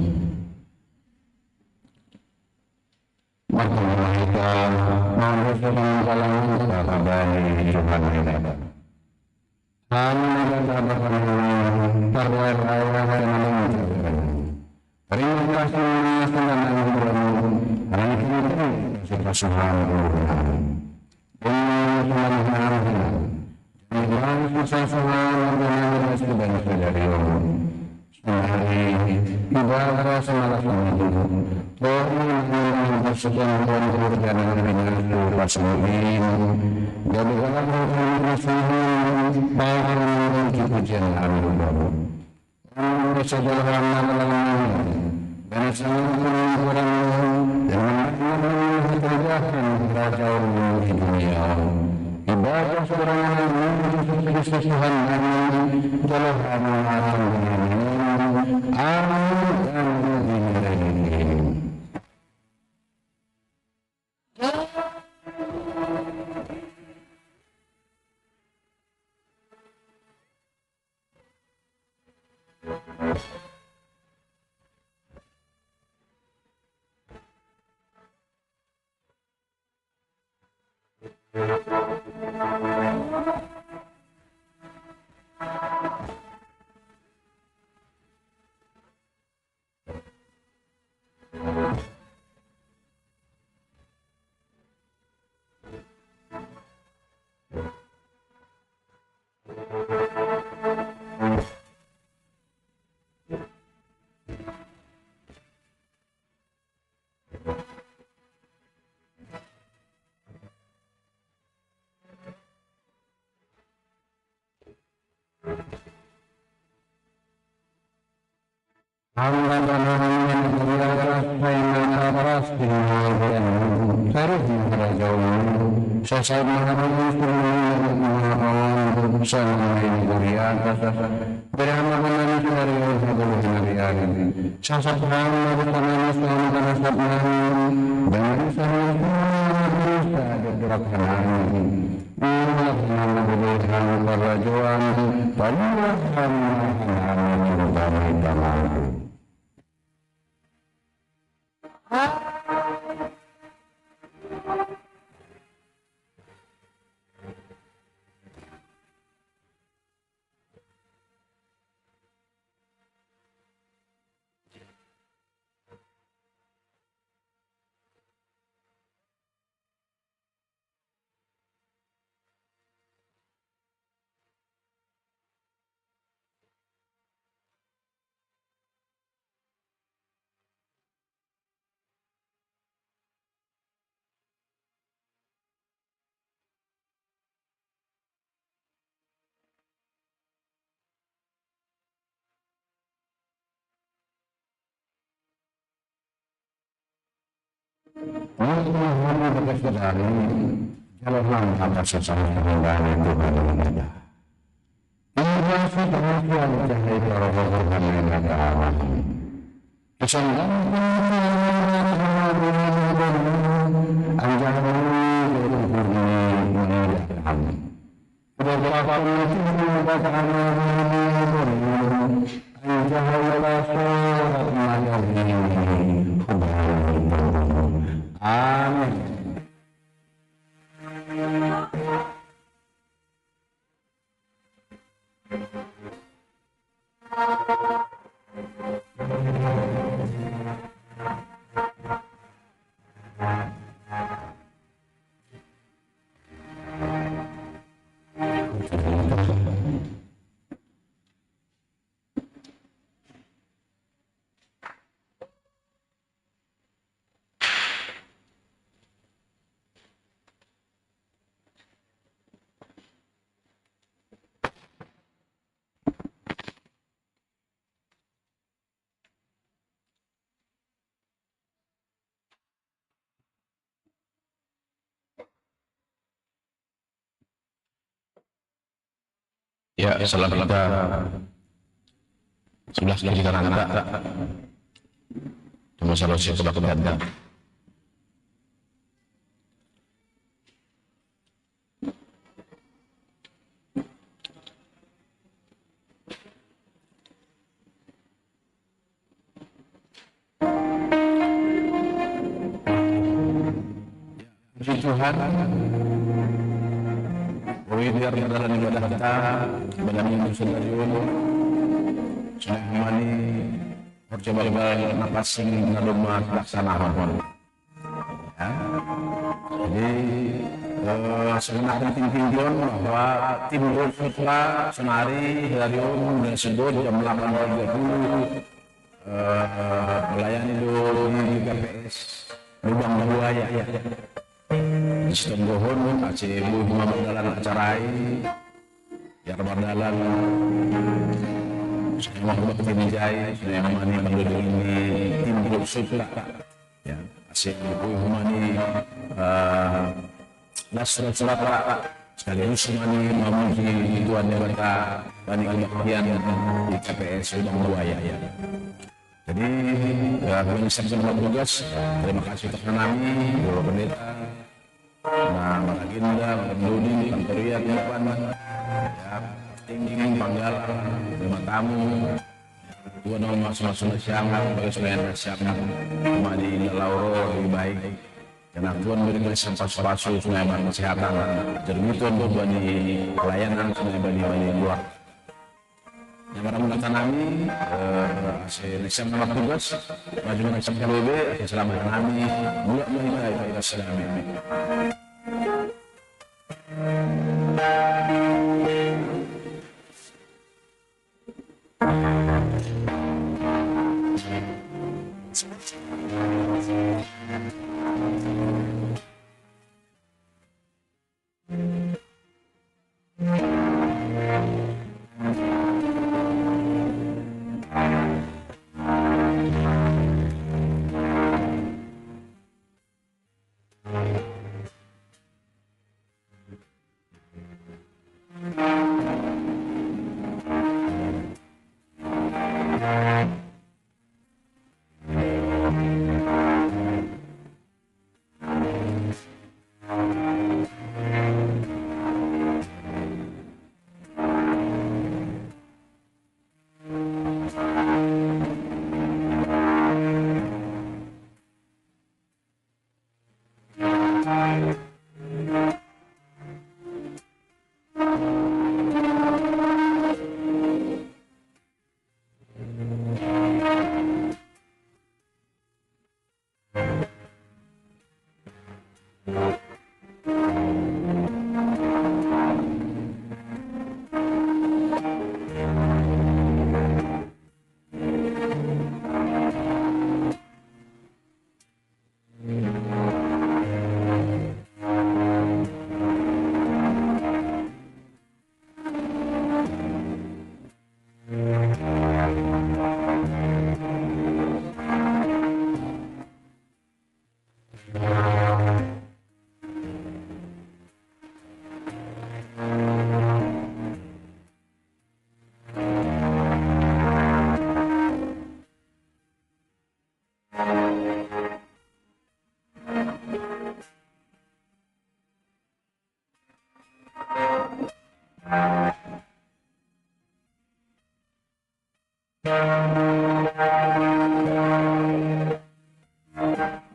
Martabat kita mengucapkan salam kepada Tuhan kita. Kami mengucapkan terbaik Allah dan mengucapkan terima kasih segala yang hari ini kita subhanahu wa ta'ala. Dan kita subhanahu wa ta'ala hari ibadah semalam itu orang bersedia untuk berjalan dengan pasmuin dari dalam Rasulullah bahwa pujian Allah bersaudara dalam dan semua orang yang mengerjakan raja di dunia ibadah seorang yang Tuhan dalam saya keputusan mengenai Korea berama menangis dari Hagolo Hinariani sasat hama bertanah suami tanah sabnan dan usaha berusaha bergerak hanani inilah nama berlehan kerajuan parilah hanani damai-damai. Ini bekas dari jalan atas sesama kehendak Tuhan yang ada. Ini masih pengakuan cahaya para korban yang ada Allah. Kesangkan anjaran dari Tuhan. Beberapa itu mengatakan anjaran pastor mengajarkan Amin. Ya, setelah kita sebelah kiri kanan cuma salah satu kebetulan. Puji Tuhan. Biar dalam ibadah kita pada minggu sedariun sudah mani percoba napas sing ngadoma laksanakan ya. Jadi sebenarnya tinggian bahwa tim Putra Senari Dariun dan Sebut jam 8.30 melayani di KPS Lubang Buaya ya. Sistem gohon, Aceh Muhammad dalam acarai, ya berdalan, saya Muhammad Tinjai, saya Mani penduduk ini tim Sutra, ya Aceh Muhammad Nasrat Sumatera, sekaligus Mani memuji Tuhan yang kita Bani Kebaktian di KPS Lubang Buaya ya. Jadi menyiapkan tugas, terima kasih kepada kami, Bapak Pendeta. Nah, Baginda, Dodi, Kantoria, Depan, ya, tinggi, Panggalan, terima tamu, Tuhan Allah masuk-masuk siangan, bagi selain siangan, cuma di Lauro lebih baik, karena Tuhan berikan sampah-sampah sungai ban kesehatan, jadi Tuhan buat di pelayanan sungai bani luar. Yang para menanami, saya nama tugas, maju menang KBB, selamat kami, mulai menghidupkan Islam. Tuhan.